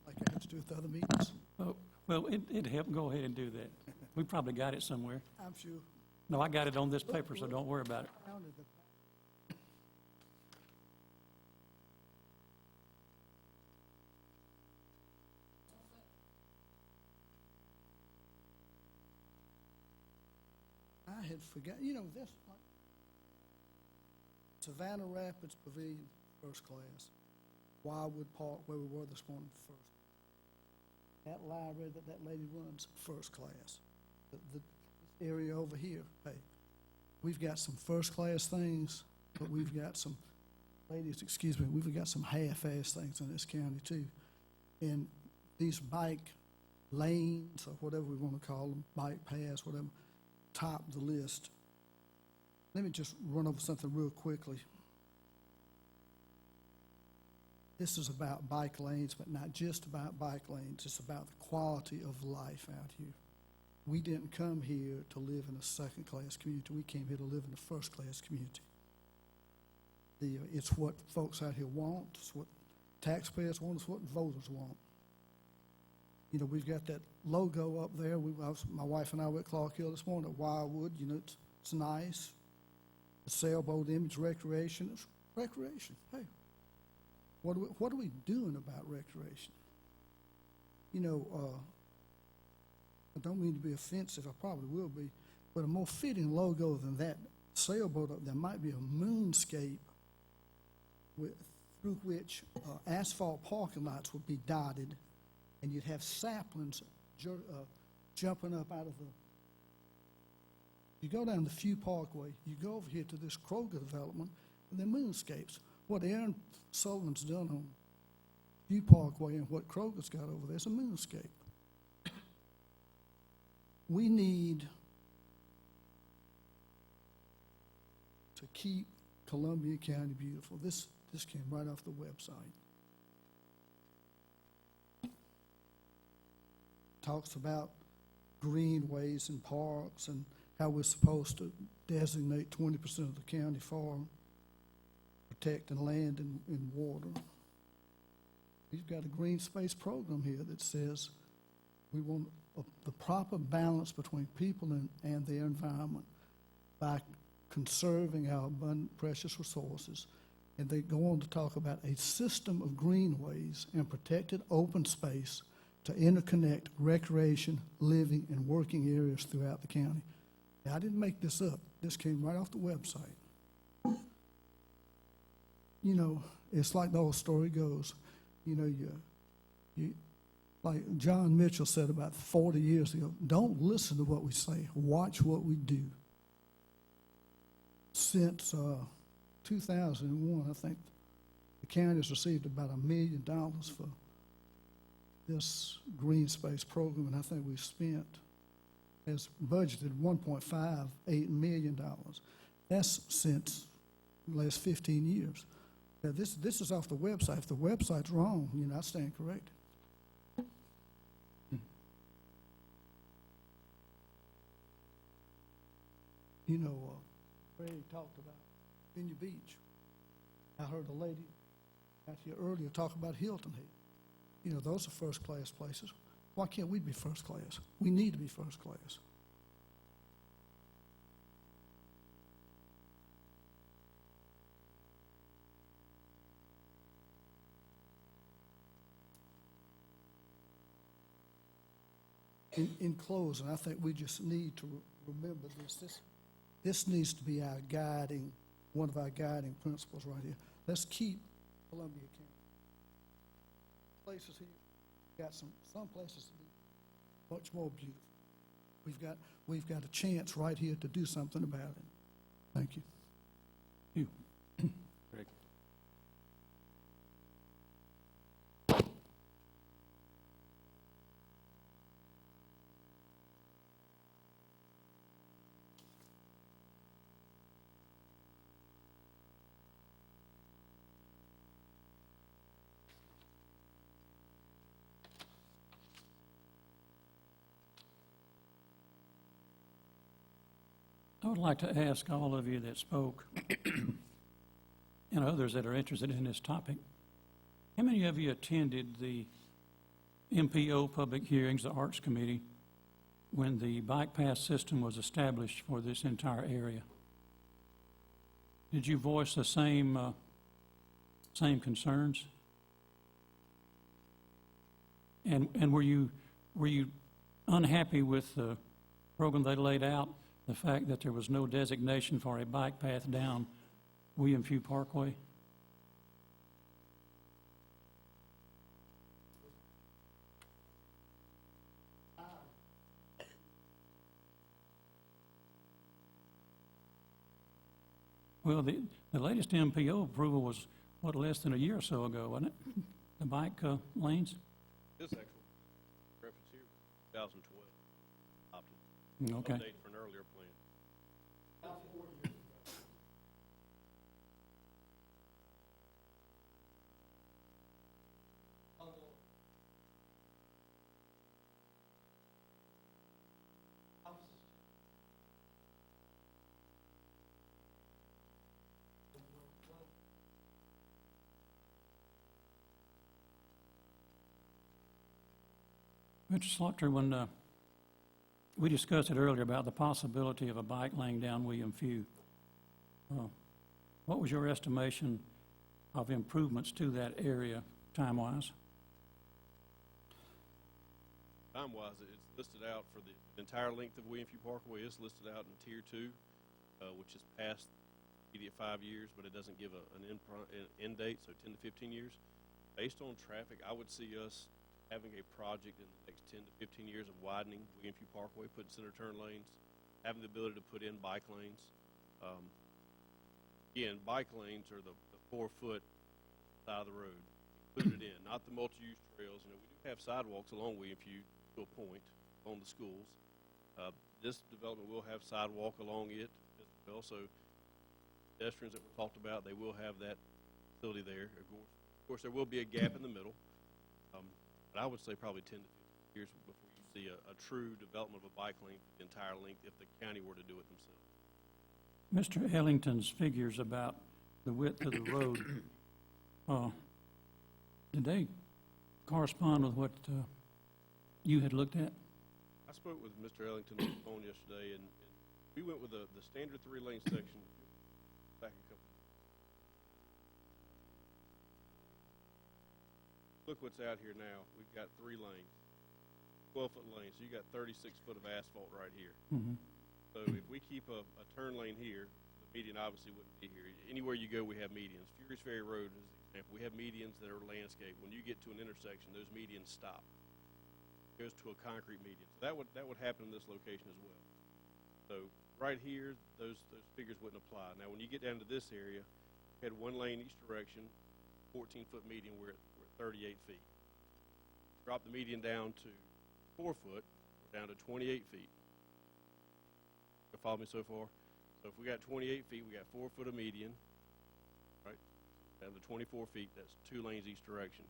Like I have to do with the other meetings? Oh, well, it'd help. Go ahead and do that. We probably got it somewhere. I'm sure. No, I got it on this paper, so don't worry about it. I had forgot, you know, this, like, Savannah Rapids Pavilion, first class. Wildwood Park, where we were this morning, first. That library that lady runs, first class. The area over here, hey, we've got some first-class things, but we've got some, ladies, excuse me, we've got some half-ass things in this county, too. And these bike lanes, or whatever we want to call them, bike paths, whatever, top of the list. Let me just run over something real quickly. This is about bike lanes, but not just about bike lanes. It's about the quality of life out here. We didn't come here to live in a second-class community. We came here to live in a first-class community. It's what folks out here want. It's what taxpayers want. It's what voters want. You know, we've got that logo up there. My wife and I were at Clark Hill this morning at Wildwood. You know, it's nice. The sailboat image, recreation. It's recreation. Hey, what are we doing about recreation? You know, I don't mean to be offensive. I probably will be. But a more fitting logo than that sailboat up there might be a moonscape through which asphalt parking lots would be dotted, and you'd have saplings jumping up out of the... You go down the Few Parkway, you go over here to this Kroger development, and they're moonscapes. What Aaron Sullivan's done on Few Parkway and what Kroger's got over there is a moonscape. We need to keep Columbia County beautiful. This came right off the website. Talks about greenways and parks and how we're supposed to designate 20% of the county for protecting land and water. We've got a green space program here that says we want the proper balance between people and their environment by conserving our abundant, precious resources. And they go on to talk about a system of greenways and protected open space to interconnect recreation, living, and working areas throughout the county. Now, I didn't make this up. This came right off the website. you know, it's like the old story goes, you know, like John Mitchell said about 40 years ago, don't listen to what we say, watch what we do. Since 2001, I think the county's received about $1 million for this green space program, and I think we've spent, has budgeted $1.58 million. That's since the last 15 years. Now, this is off the website. If the website's wrong, you know, I stand corrected. You know, Ray talked about Virginia Beach. I heard a lady out here earlier talk about Hilton Head. You know, those are first-class places. Why can't we be first class? We need to be first class. In closing, I think we just need to remember this. This needs to be our guiding, one of our guiding principles right here. Let's keep Columbia County. Places here, got some places to be much more beautiful. We've got a chance right here to do something about it. Thank you. Greg. I would like to ask all of you that spoke, and others that are interested in this topic, how many of you attended the MPO public hearings, the Arts Committee, when the bike path system was established for this entire area? Did you voice the same concerns? And were you unhappy with the program they laid out? The fact that there was no designation for a bike path down William Few Parkway? Well, the latest MPO approval was, what, less than a year or so ago, wasn't it? The bike lanes? This actual reference here, 2012, opted. Okay. Update for an earlier plan. Mr. Slaughter, when we discussed it earlier about the possibility of a bike lane down William Few, what was your estimation of improvements to that area time-wise? Time-wise, it's listed out for the entire length of William Few Parkway. It's listed out in Tier 2, which is past immediate 5 years, but it doesn't give an end date, so 10 to 15 years. Based on traffic, I would see us having a project in the next 10 to 15 years of widening William Few Parkway, putting center turn lanes, having the ability to put in bike lanes. Again, bike lanes are the 4-foot side of the road. Put it in, not the multi-use trails. You know, we do have sidewalks along William Few to a point on the schools. This development will have sidewalk along it as well. So pedestrians that were talked about, they will have that facility there. Of course, there will be a gap in the middle. But I would say probably 10 to 15 years before you see a true development of a bike lane for the entire length if the county were to do it themselves. Mr. Ellington's figures about the width of the road, did they correspond with what you had looked at? I spoke with Mr. Ellington on the phone yesterday, and we went with the standard 3-lane section back a couple. Look what's out here now. We've got 3 lanes, 12-foot lanes. So you got 36 foot of asphalt right here. Mm-hmm. So if we keep a turn lane here, the median obviously wouldn't be here. Anywhere you go, we have medians. Furious Ferry Road is an example. We have medians that are landscaped. When you get to an intersection, those medians stop. It goes to a concrete median. So that would happen in this location as well. So right here, those figures wouldn't apply. Now, when you get down to this area, we had 1 lane each direction, 14-foot median, we're at 38 feet. Drop the median down to 4 foot, we're down to 28 feet. You follow me so far? So if we got 28 feet, we got 4 foot of median, right? Down to 24 feet, that's 2 lanes each direction.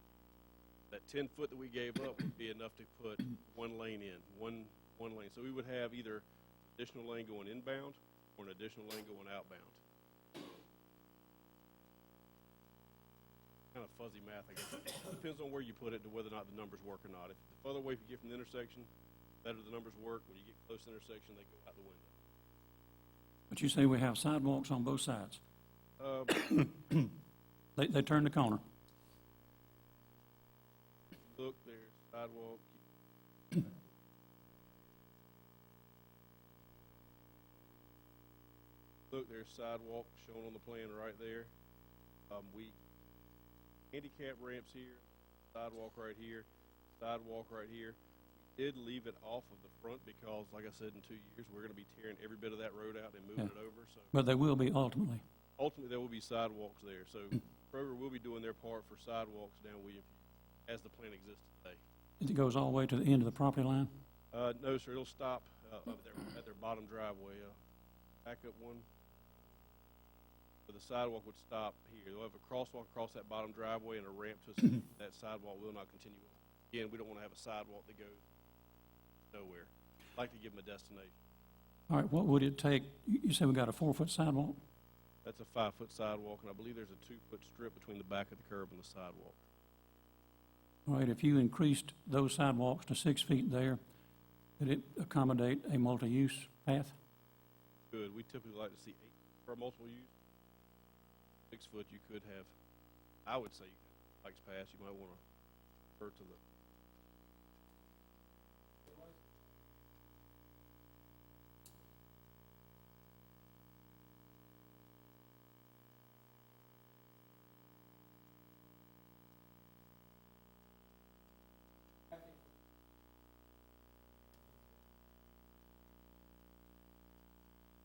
That 10 foot that we gave up would be enough to put 1 lane in, one lane. So we would have either additional lane going inbound or an additional lane going outbound. Kind of fuzzy math, I guess. Depends on where you put it to whether or not the numbers work or not. If the further away you get from the intersection, the better the numbers work. When you get close to the intersection, they go out the window. But you say we have sidewalks on both sides. They turn the corner. Look, there's sidewalk. Look, there's sidewalk shown on the plan right there. Handicap ramps here, sidewalk right here, sidewalk right here. We did leave it off of the front because, like I said, in 2 years, we're going to be tearing every bit of that road out and moving it over. So But they will be ultimately. ultimately, there will be sidewalks there. So Kroger will be doing their part for sidewalks down Williamview as the plan exists today. It goes all the way to the end of the property line? No, sir, it'll stop at their bottom driveway. Back up one. So the sidewalk would stop here. They'll have a crosswalk across that bottom driveway and a ramp to that sidewalk will not continue on. Again, we don't want to have a sidewalk that goes nowhere. I'd like to give them a destination. All right, what would it take? You said we got a 4-foot sidewalk? That's a 5-foot sidewalk, and I believe there's a 2-foot strip between the back of the curb and the sidewalk. All right, if you increased those sidewalks to 6 feet there, would it accommodate a multi-use path? Good. We typically like to see 8 for a multiple use. 6 foot you could have, I would say, bikes pass, you might want to refer to the.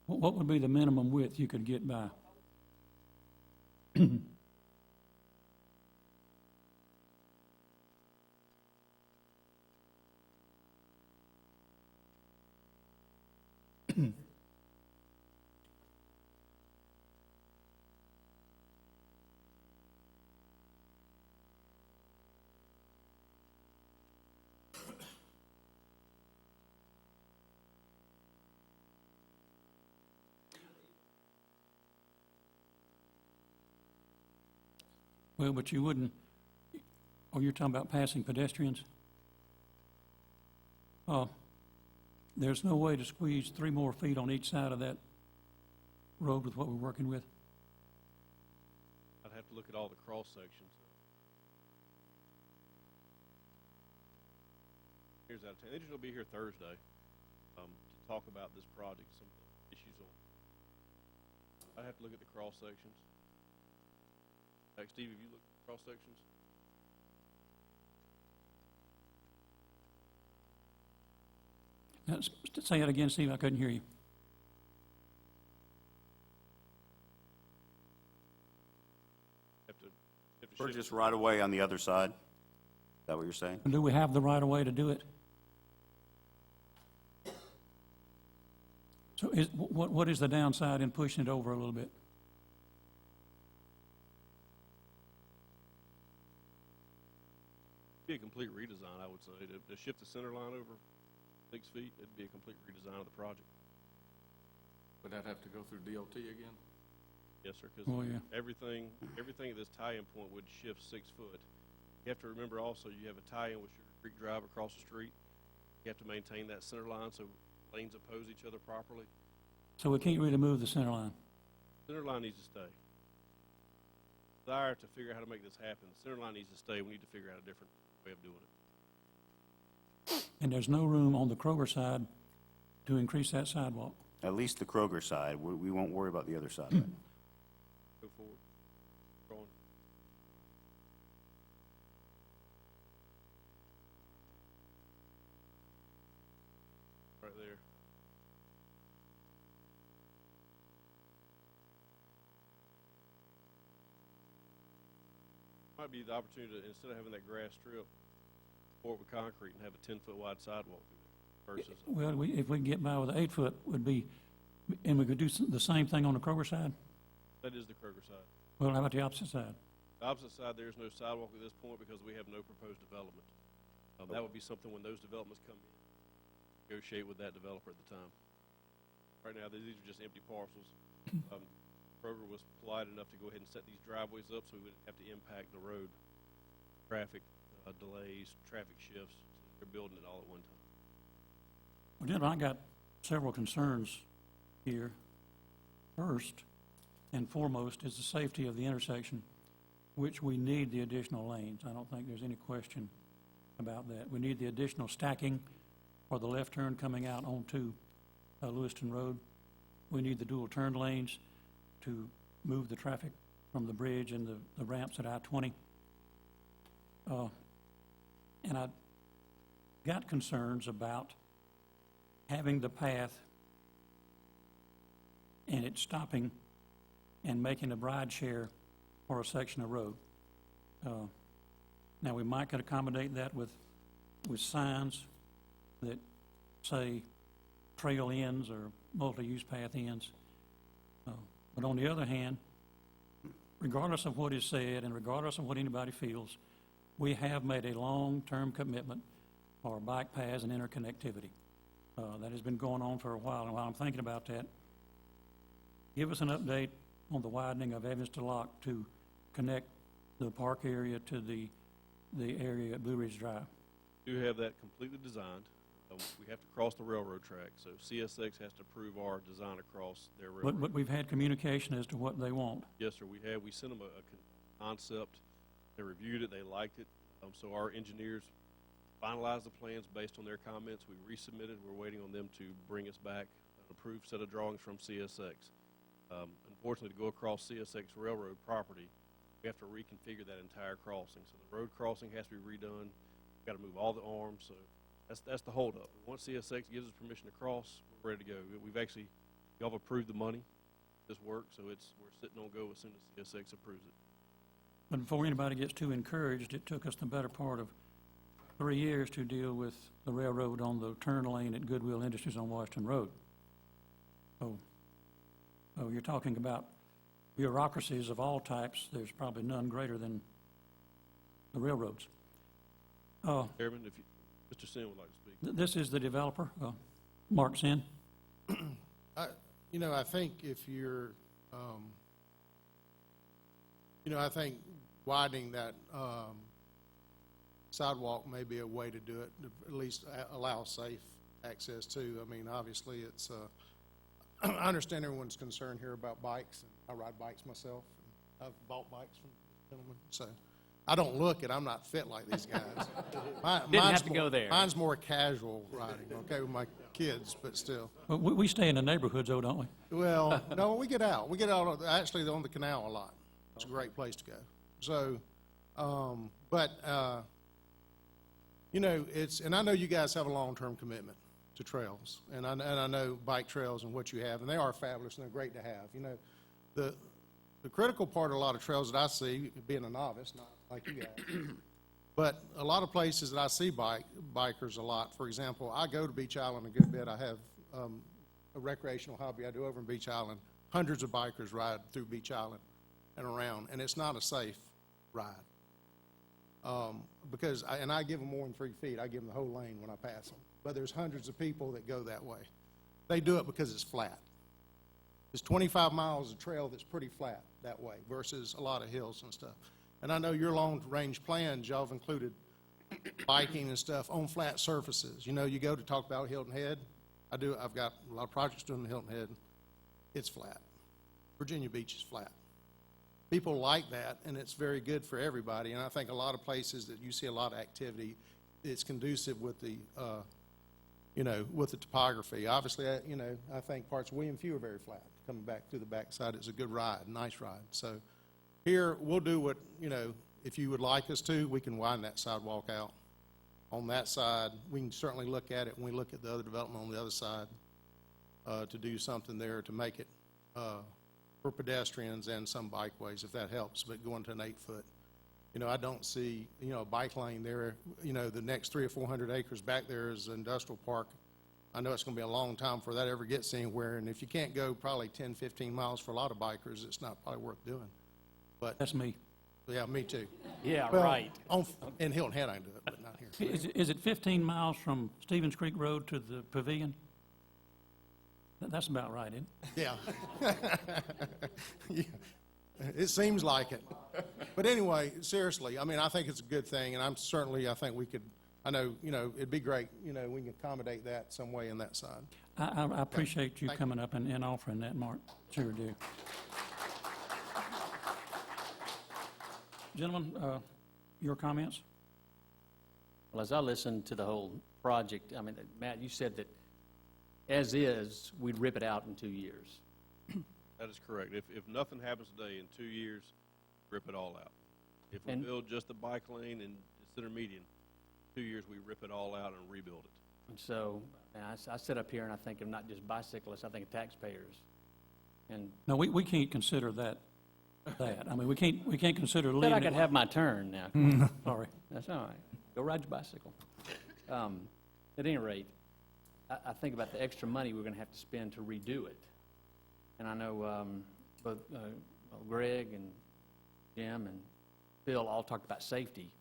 What would be the minimum width you could get by? Well, but you wouldn't, oh, you're talking about passing pedestrians? There's no way to squeeze 3 more feet on each side of that road with what we're working with? I'd have to look at all the cross sections. Here's out of town. They're just going to be here Thursday to talk about this project, some of the issues on. I'd have to look at the cross sections. Steve, have you looked at the cross sections? Say that again, Steve, I couldn't hear you. Have to Or shift just right away on the other side? Is that what you're saying? Do we have the right of way to do it? So what is the downside in pushing it over a little bit? be a complete redesign, I would say. To shift the center line over 6 feet, it'd be a complete redesign of the project. Would that have to go through DOT again? Yes, sir, because Oh, yeah. everything at this tie-in point would shift 6 foot. You have to remember also, you have a tie-in with Sugar Creek Drive across the street. You have to maintain that center line so lanes oppose each other properly. So we can't really move the center line. Center line needs to stay. Desire to figure out how to make this happen. The center line needs to stay. We need to figure out a different way of doing it. And there's no room on the Kroger side to increase that sidewalk. at least the Kroger side. We won't worry about the other side of it. Go forward. Ron? Right there. Might be the opportunity to, instead of having that grass strip, pour it with concrete and have a 10-foot wide sidewalk through there versus, Well, if we can get by with an 8-foot would be, and we could do the same thing on the Kroger side? that is the Kroger side. Well, how about the opposite side? The opposite side, there is no sidewalk at this point because we have no proposed development. That would be something when those developments come in, negotiate with that developer at the time. Right now, these are just empty parcels. Kroger was polite enough to go ahead and set these driveways up so we wouldn't have to impact the road. Traffic delays, traffic shifts, so they're building it all at one time. Well, gentlemen, I got several concerns here. First and foremost is the safety of the intersection, which we need the additional lanes. I don't think there's any question about that. We need the additional stacking for the left turn coming out onto Lewiston Road. We need the dual turn lanes to move the traffic from the bridge and the ramps at I-20. And I got concerns about having the path and it stopping and making a ride share for a section of road. Now, we might could accommodate that with signs that say trail ends or multi-use path ends. But on the other hand, regardless of what is said and regardless of what anybody feels, we have made a long-term commitment for bike paths and interconnectivity. That has been going on for a while, and while I'm thinking about that, give us an update on the widening of Evans to Locke to connect the park area to the area at Blue Ridge Drive. We do have that completely designed. We have to cross the railroad track, so CSX has to approve our design across their railroad. But we've had communication as to what they want. Yes, sir, we have. We sent them a concept. They reviewed it. They liked it. So our engineers finalized the plans based on their comments. We resubmitted. We're waiting on them to bring us back an approved set of drawings from CSX. Unfortunately, to go across CSX railroad property, we have to reconfigure that entire crossing. So the road crossing has to be redone. We've got to move all the arms. So that's the holdup. Once CSX gives us permission to cross, we're ready to go. Y'all have approved the money, this work, so we're sitting on go as soon as CSX approves it. But before anybody gets too encouraged, it took us the better part of 3 years to deal with the railroad on the turn lane at Goodwill Industries on Washington Road. Oh, you're talking about bureaucracies of all types. There's probably none greater than the railroads. Chairman, if Mr. Sin would like to speak. This is the developer, Mark Sin. I think if you're, I think widening that sidewalk may be a way to do it, to at least allow safe access too. I mean, obviously, it's, I understand everyone's concerned here about bikes, and I ride bikes myself. And I've bought bikes from gentlemen, so I don't look it. I'm not fit like these guys. Didn't have to go there. Mine's more casual riding, okay, with my kids, but still. But we stay in the neighborhoods, though, don't we? Well, no, we get out. We get out actually on the canal a lot. It's a great place to go. So, it's, and I know you guys have a long-term commitment to trails, and I know bike trails and what you have, and they are fabulous and they're great to have. The critical part of a lot of trails that I see, being a novice, not like you guys, but a lot of places that I see bikers a lot. For example, I go to Beach Island a good bit. I have a recreational hobby I do over in Beach Island. Hundreds of bikers ride through Beach Island and around, and it's not a safe ride. Because I give them more than 3 feet. I give them the whole lane when I pass them. But there's hundreds of people that go that way. They do it because it's flat. It's 25 miles of trail that's pretty flat that way versus a lot of hills and stuff. And I know your long-range plans, y'all have included biking and stuff on flat surfaces. You go to talk about Hilton Head. I've got a lot of projects doing the Hilton Head. It's flat. Virginia Beach is flat. People like that, and it's very good for everybody. And I think a lot of places that you see a lot of activity, it's conducive with the you know, with the topography. Obviously, you know, I think parts of William Few are very flat. Coming back through the backside, it's a good ride, nice ride. So here, we'll do what, you know, if you would like us to, we can widen that sidewalk out. On that side, we can certainly look at it when we look at the other development on the other side, to do something there to make it for pedestrians and some bikeways, if that helps, but going to an 8-foot. You know, I don't see, you know, a bike lane there. You know, the next 300 or 400 acres back there is an industrial park. I know it's going to be a long time before that ever gets anywhere, and if you can't go probably 10, 15 miles for a lot of bikers, it's not probably worth doing. But, That's me. yeah, me too. Yeah, Well, right. In Hilton Head, I can do it, but not here. Is it 15 miles from Stevens Creek Road to the pavilion? That's about right, isn't it? Yeah. Yeah. It seems like it. But anyway, seriously, I mean, I think it's a good thing, and I think we could, I know, you know, it'd be great, you know, we can accommodate that some way in that side. I appreciate you Thank coming up and offering that, Mark. Sure do. Gentlemen, your comments? Well, as I listened to the whole project, I mean, Matt, you said that as is, we'd rip it out in 2 years. That is correct. If nothing happens today, in 2 years, rip it all out. If we And- build just the bike lane and center median, 2 years, we rip it all out and rebuild it. And so, man, I sit up here and I think of not just bicyclists, I think of taxpayers. And No, we can't consider that. I mean, we can't consider then leaving I it. could have my turn now. Sorry. That's all right. Go ride your bicycle. At any rate, I think about the extra money we're going to have to spend to redo it. And I know both Greg and Jim and Phil all talked about safety.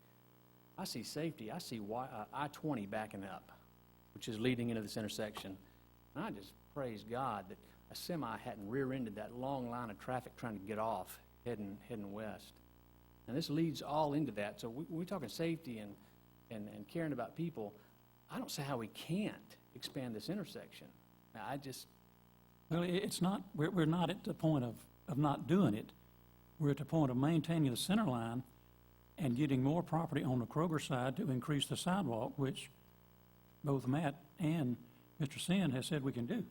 I see safety. I see I-20 backing up, which is leading into this intersection. And I just praise God that a semi hadn't rear-ended that long line of traffic trying to get off, heading west. And this leads all into that. So we're talking safety and caring about people. I don't see how we can't expand this intersection. Now, Well, it's not, we're not at the point of not doing it. We're at the point of maintaining the center line and getting more property on the Kroger side to increase the sidewalk, which both Matt and Mr. Sin has said we can do.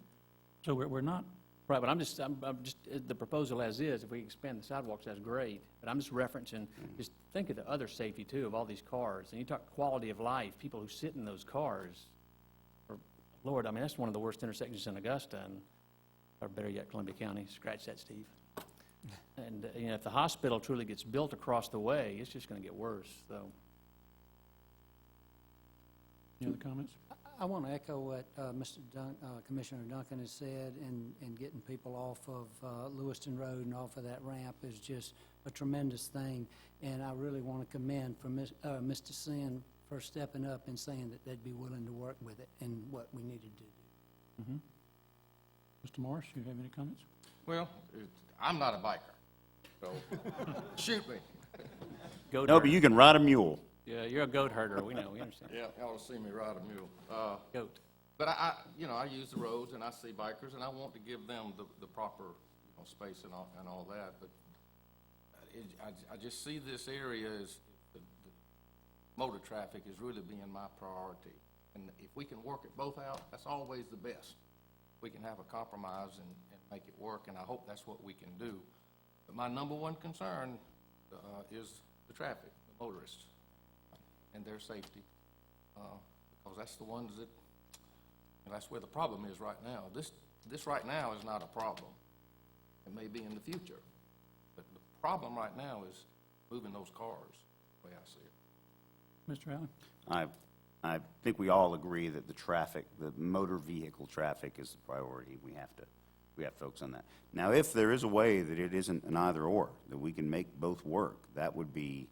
So we're not, right, but I'm just, the proposal as is, if we expand the sidewalks, that's great. But I'm just referencing, just think of the other safety too, of all these cars. And you talk quality of life, people who sit in those cars. Lord, I mean, that's one of the worst intersections in Augusta, and, or better yet, Columbia County. Scratch that, Steve. And, you know, if the hospital truly gets built across the way, it's just going to get worse, so. any other comments? I want to echo what Commissioner Duncan has said, and getting people off of Lewiston Road and off of that ramp is just a tremendous thing. And I really want to commend Mr. Sin for stepping up and saying that they'd be willing to work with it and what we needed to do. Mr. Morris, you have any comments? Well, I'm not a biker, so shoot me. Goat No, herder. but you can ride a mule. Yeah, you're a goat herder, we know, we understand. Yeah, y'all will see me ride a mule. Goat. But I use the roads and I see bikers and I want to give them the proper, space and all that. But I just see this area as the motor traffic is really being my priority. And if we can work it both out, that's always the best. We can have a compromise and make it work, and I hope that's what we can do. But my number one concern is the traffic, the motorists, and their safety, because that's the ones that, that's where the problem is right now. This right now is not a problem. It may be in the future, but the problem right now is moving those cars, the way I see it. Mr. Allen? I think we all agree that the traffic, the motor vehicle traffic is the priority. We have folks on that. Now, if there is a way that it isn't an either-or, that we can make both work, that would be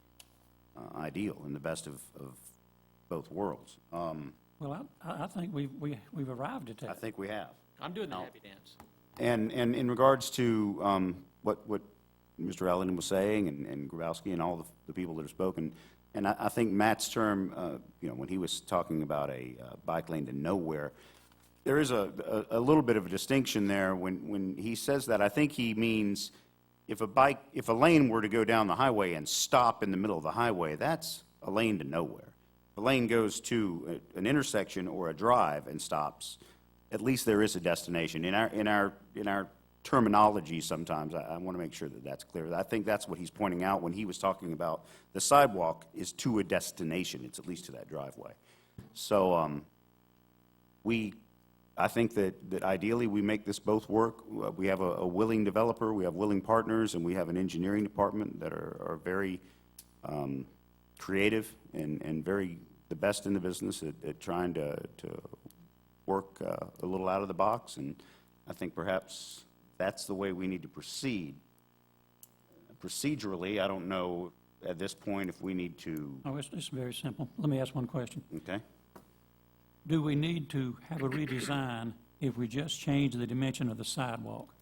ideal in the best of both worlds. Well, I think we've arrived at that. I think we have. I'm doing the happy dance. And in regards to what Mr. Allen was saying, and Grabowski and all the people that have spoken, and I think Matt's term, when he was talking about a bike lane to nowhere, there is a little bit of a distinction there. When he says that, I think he means if a lane were to go down the highway and stop in the middle of the highway, that's a lane to nowhere. the lane goes to an intersection or a drive and stops, at least there is a destination. In our terminology sometimes, I want to make sure that that's clear. I think that's what he's pointing out when he was talking about the sidewalk is to a destination. It's at least to that driveway. So, I think that ideally we make this both work. We have a willing developer, we have willing partners, and we have an engineering department that are very creative and very the best in the business at trying to work a little out of the box. And I think perhaps that's the way we need to proceed. Procedurally, I don't know at this point if we need to, Oh, it's very simple. Let me ask one question. okay? Do we need to have a redesign if we just change the dimension of the sidewalk?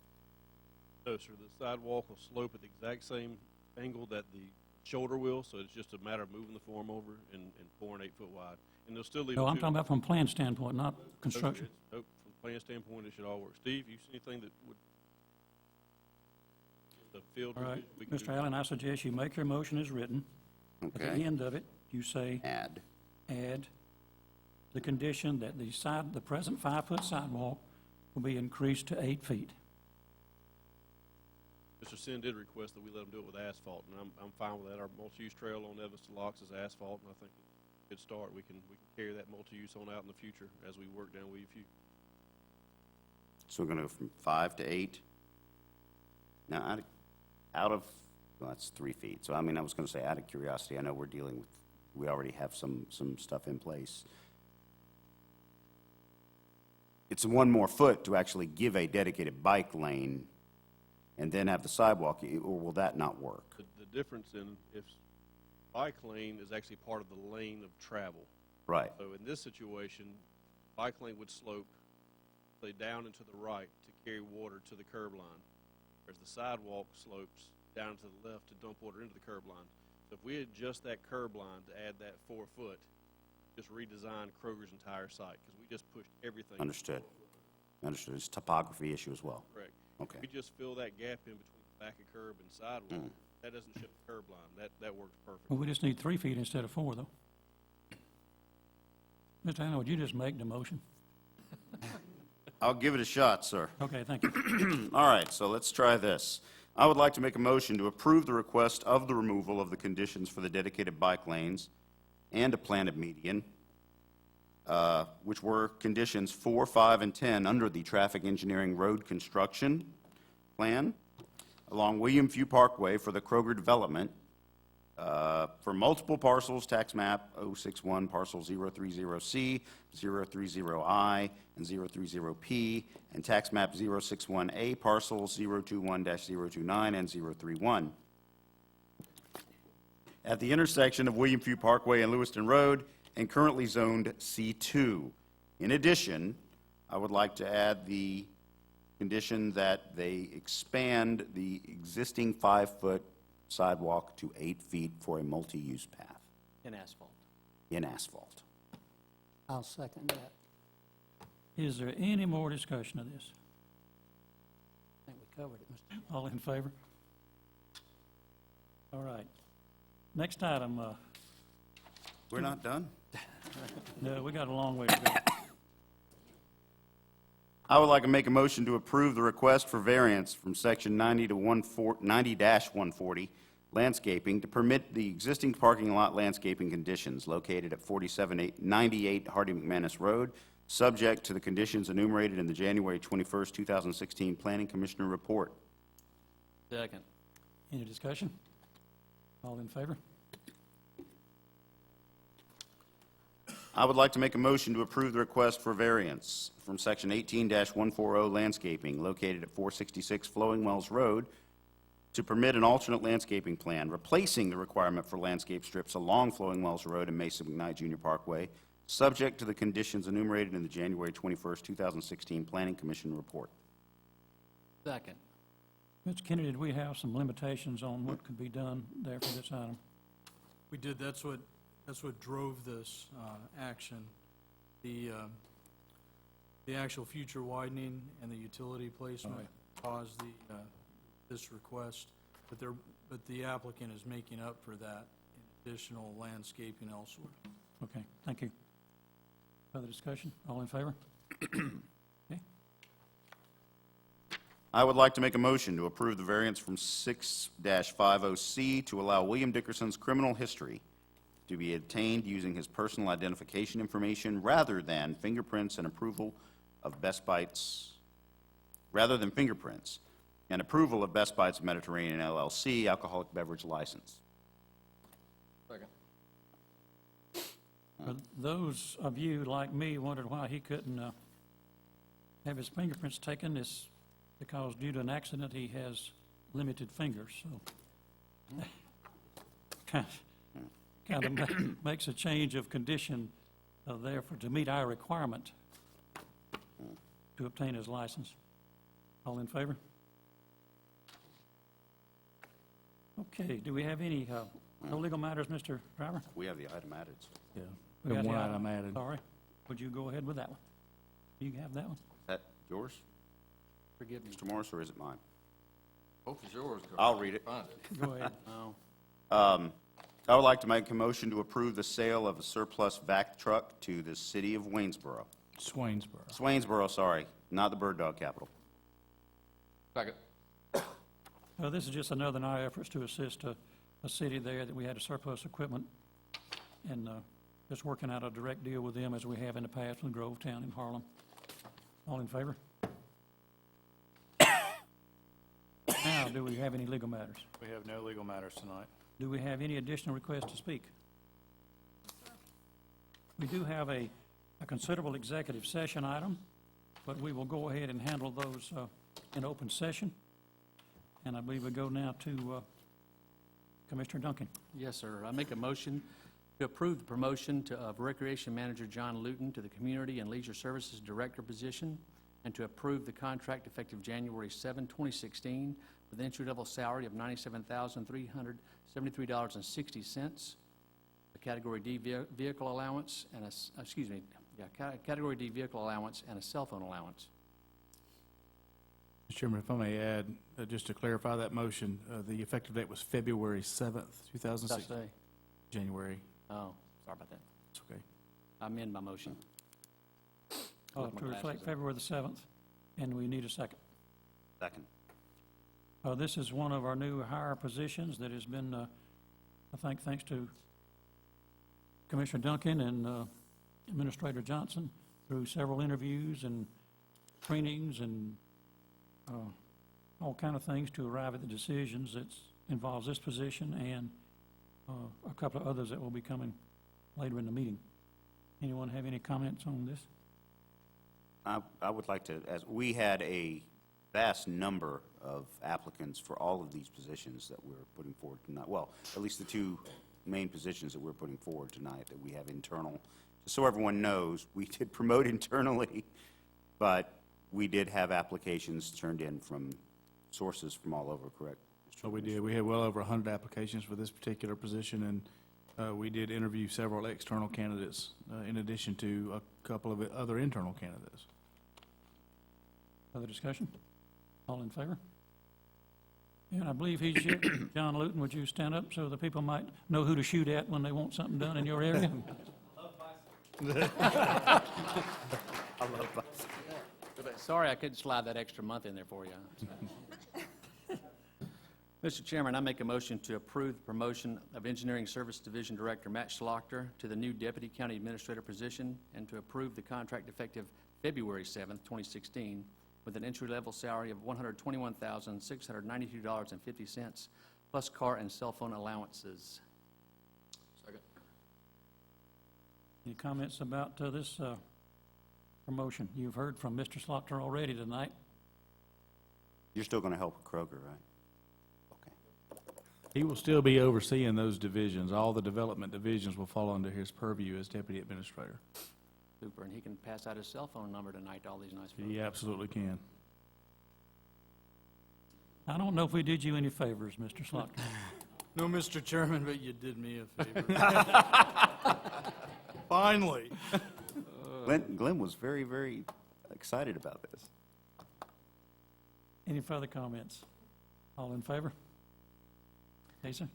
No, sir, the sidewalk will slope at the exact same angle that the shoulder will, so it's just a matter of moving the form over and pouring 8 foot wide. And they'll still leave. No, it I'm to- talking about from a plan standpoint, not No, sir, construction. Nope, from a plan standpoint, it should all work. Steve, you see anything that would, the field? All right, we can do? Mr. Allen, I suggest you make your motion as written. At the Okay. end of it, you say, Add. add the condition that the present 5-foot sidewalk will be increased to 8 feet. Mr. Sin did request that we let them do it with asphalt, and I'm fine with that. Our multi-use trail on Evans to Locks is asphalt, and I think it's a good start. We can carry that multi-use on out in the future as we work down Weed View. So we're going to go from 5 to 8. Now, well, that's 3 feet. So, I mean, I was going to say, out of curiosity, I know we already have some stuff in place. It's 1 more foot to actually give a dedicated bike lane and then have the sidewalk, or will that not work? The difference in if bike lane is actually part of the lane of travel. Right. So in this situation, bike lane would slope, say, down and to the right to carry water to the curb line, whereas the sidewalk slopes down to the left to dump water into the curb line. So if we adjust that curb line to add that 4 foot, just redesign Kroger's entire site, because we just pushed everything. Understood. Understood. It's a topography issue as well. Correct. Okay. We just fill that gap in between the back of curb and sidewalk. That doesn't shift the curb line. That works perfect. Well, we just need 3 feet instead of 4, though. Mr. Allen, would you just make the motion? I'll give it a shot, sir. Okay, thank you. All right, so let's try this. I would like to make a motion to approve the request of the removal of the conditions for the dedicated bike lanes and a planted median, which were conditions 4, 5, and 10 under the traffic engineering road construction plan along William Few Parkway for the Kroger development for multiple parcels, tax map 061, parcel 030C, 030I, and 030P, and tax map 061A, parcels 021-029 and 031. At the intersection of William Few Parkway and Lewiston Road, and currently zoned C2. In addition, I would like to add the condition that they expand the existing 5-foot sidewalk to 8 feet for a multi-use path In asphalt. in asphalt. I'll second that. Is there any more discussion of this? I think we covered it, Mr. All in favor? All right. Next item, We're not done? no, we got a long way to go. I would like to make a motion to approve the request for variance from section 90-140 landscaping to permit the existing parking lot landscaping conditions located at 4798 Hardy McManus Road, subject to the conditions enumerated in the January 21st, 2016 Planning Commissioner report. Second. Any discussion? All in favor? I would like to make a motion to approve the request for variance from section 18-140 landscaping located at 466 Flowing Wells Road to permit an alternate landscaping plan, replacing the requirement for landscape strips along Flowing Wells Road and Mason McKnight Jr. Parkway, subject to the conditions enumerated in the January 21st, 2016 Planning Commission report. Second. Mr. Kennedy, did we have some limitations on what could be done there for this item? We did, that's what drove this action. The actual future widening and the utility placement caused this request, but the applicant is making up for that in additional landscaping elsewhere. Okay, thank you. Further discussion? All in favor? Okay. I would like to make a motion to approve the variance from 6-50C to allow William Dickerson's criminal history to be obtained using his personal identification information rather than fingerprints and approval of Best Bites, Mediterranean LLC alcoholic beverage license. Second. For those of you like me wondered why he couldn't have his fingerprints taken, it's because due to an accident, he has limited fingers, so kind of makes a change of condition there to meet our requirement to obtain his license. All in favor? Okay, do we have any, no legal matters, Mr. Driver? We have the item added. Yeah. We got One the item added. Sorry. Would you go ahead with that one? You have that one? Is that yours, Forgive me. Mr. Morris, or is it mine? Both is yours. I'll read it. Find it. Go ahead. Oh, I would like to make a motion to approve the sale of a surplus vac truck to the city of Swainsboro, sorry, not the bird dog capital. Second. Well, this is just another in our efforts to assist a city there that we had a surplus equipment, and just working out a direct deal with them as we have in the past with Grovetown in Harlem. All in favor? Now, do we have any legal matters? We have no legal matters tonight. Do we have any additional requests to speak? We do have a considerable executive session item, but we will go ahead and handle those in open session. And I believe we go now to Commissioner Duncan. yes, sir. I make a motion to approve the promotion of Recreation Manager John Luton to the Community and Leisure Services Director position, and to approve the contract effective January 7, 2016, with an entry-level salary of $97,373.60, a Category D vehicle allowance, and Category D vehicle allowance and a cell phone allowance. Mr. Chairman, if I may add, just to clarify that motion, the effective date was February 7th, What did I 2006. say? January. Oh, sorry about that. It's okay. I amend my motion. To With my reflect glasses on. February the 7th, and we need a second. Second. This is one of our new hire positions that has been, I think, thanks to Commissioner Duncan and Administrator Johnson, through several interviews and trainings and all kind of things to arrive at the decisions that involves this position and a couple of others that will be coming later in the meeting. Anyone have any comments on this? I would like to, as we had a vast number of applicants for all of these positions that we're putting forward tonight. Well, at least the two main positions that we're putting forward tonight that we have internal. So everyone knows, we did promote internally, but we did have applications turned in from sources from all over, correct? Mr. Oh, we did. We had well over 100 applications for this particular position, and we did interview several external candidates in addition to a couple of other internal candidates. Other discussion? All in favor? And I believe he's here. John Luton, would you stand up so the people might know who to shoot at when they want something done in your area? Sorry I couldn't slide that extra month in there for you. Mr. Chairman, I make a motion to approve the promotion of Engineering Service Division Director Matt Schlachter to the new Deputy County Administrator position, and to approve the contract effective February 7th, 2016, with an entry-level salary of $121,692.50, plus car and cell phone allowances. Second. Any comments about this promotion? You've heard from Mr. Slaughter already tonight. You're still going to help Kroger, right? Okay. He will still be overseeing those divisions. All the development divisions will fall under his purview as deputy administrator. Super, and he can pass out his cell phone number tonight to all these nice folks. He absolutely can. I don't know if we did you any favors, Mr. Slaughter. No, Mr. Chairman, but you did me a favor. Finally. Glenn was very, very excited about this. Any further comments? All in favor? Lisa?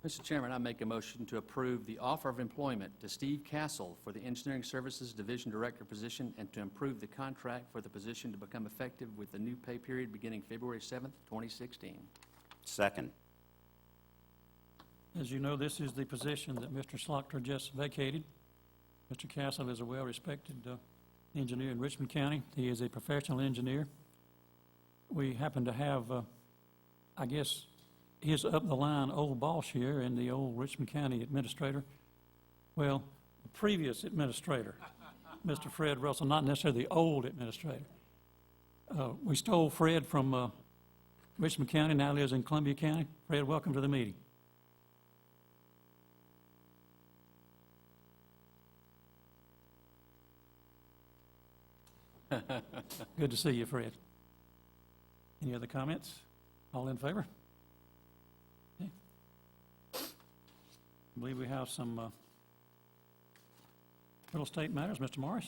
Mr. Chairman, I make a motion to approve the offer of employment to Steve Castle for the Engineering Services Division Director position and to improve the contract for the position to become effective with the new pay period beginning February 7th, 2016. Second. As you know, this is the position that Mr. Slaughter just vacated. Mr. Castle is a well-respected engineer in Richmond County. He is a professional engineer. We happen to have, I guess, his up-the-line old boss here and the old Richmond County administrator. Well, the previous administrator, Mr. Fred Russell, not necessarily the old administrator. We stole Fred from Richmond County, now lives in Columbia County. Fred, welcome to the meeting. Good to see you, Fred. Any other comments? All in favor? Okay. I believe we have some real estate matters. Mr. Morris?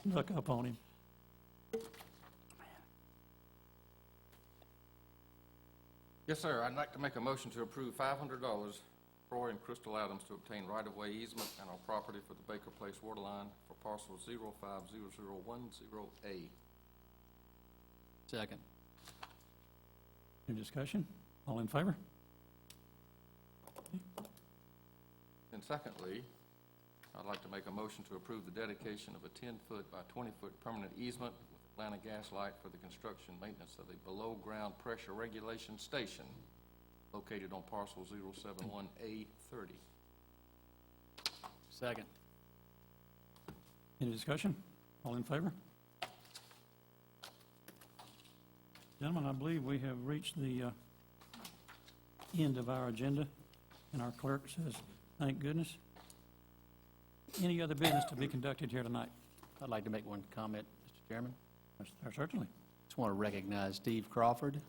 Snuck up on him. Yes, sir. I'd like to make a motion to approve $500 Troy and Crystal Adams to obtain right-of-way easement and our property for the Baker Place water line for parcel 0500110A. Second. Any discussion? All in favor? And secondly, I'd like to make a motion to approve the dedication of a 10-foot by 20-foot permanent easement with Atlanta Gas Light for the construction maintenance of a below-ground pressure regulation station located on parcel 071A30. Second. Any discussion? All in favor? Gentlemen, I believe we have reached the end of our agenda, and our clerk says, thank goodness. Any other business to be conducted here tonight? I'd like to make one comment, Mr. Chairman. Certainly. Just want to recognize Steve Crawford.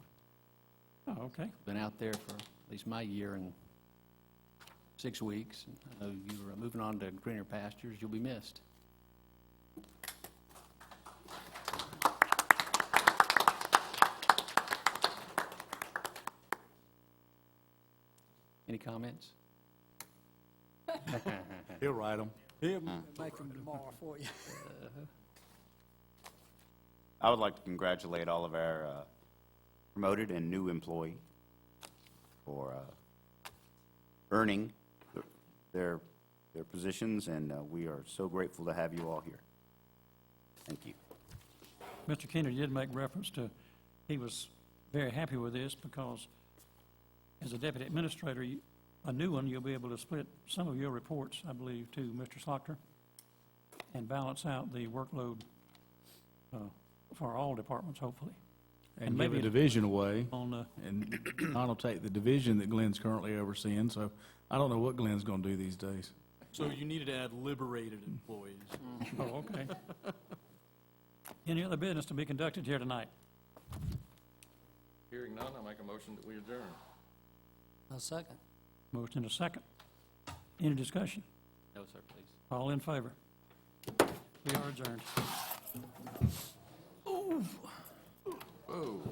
Oh, okay. Been out there for at least my year and 6 weeks. I know you're moving on to greener pastures. You'll be missed. Any comments? He'll write them. Make them tomorrow for you. I would like to congratulate all of our promoted and new employee for earning their positions, and we are so grateful to have you all here. Thank you. Mr. Keener did make reference to, he was very happy with this because as a deputy administrator, a new one, you'll be able to split some of your reports, I believe, to Mr. Slaughter and balance out the workload for all departments, hopefully. And maybe give a division away, On, and Don will take the division that Glenn's currently overseeing, so I don't know what Glenn's gonna do these days. So you needed to add liberated employees. oh, okay. Any other business to be conducted here tonight? Hearing none, I make a motion that we adjourn. A second. Motion and a second. Any discussion? No, sir, please. All in favor? We are adjourned. Oh.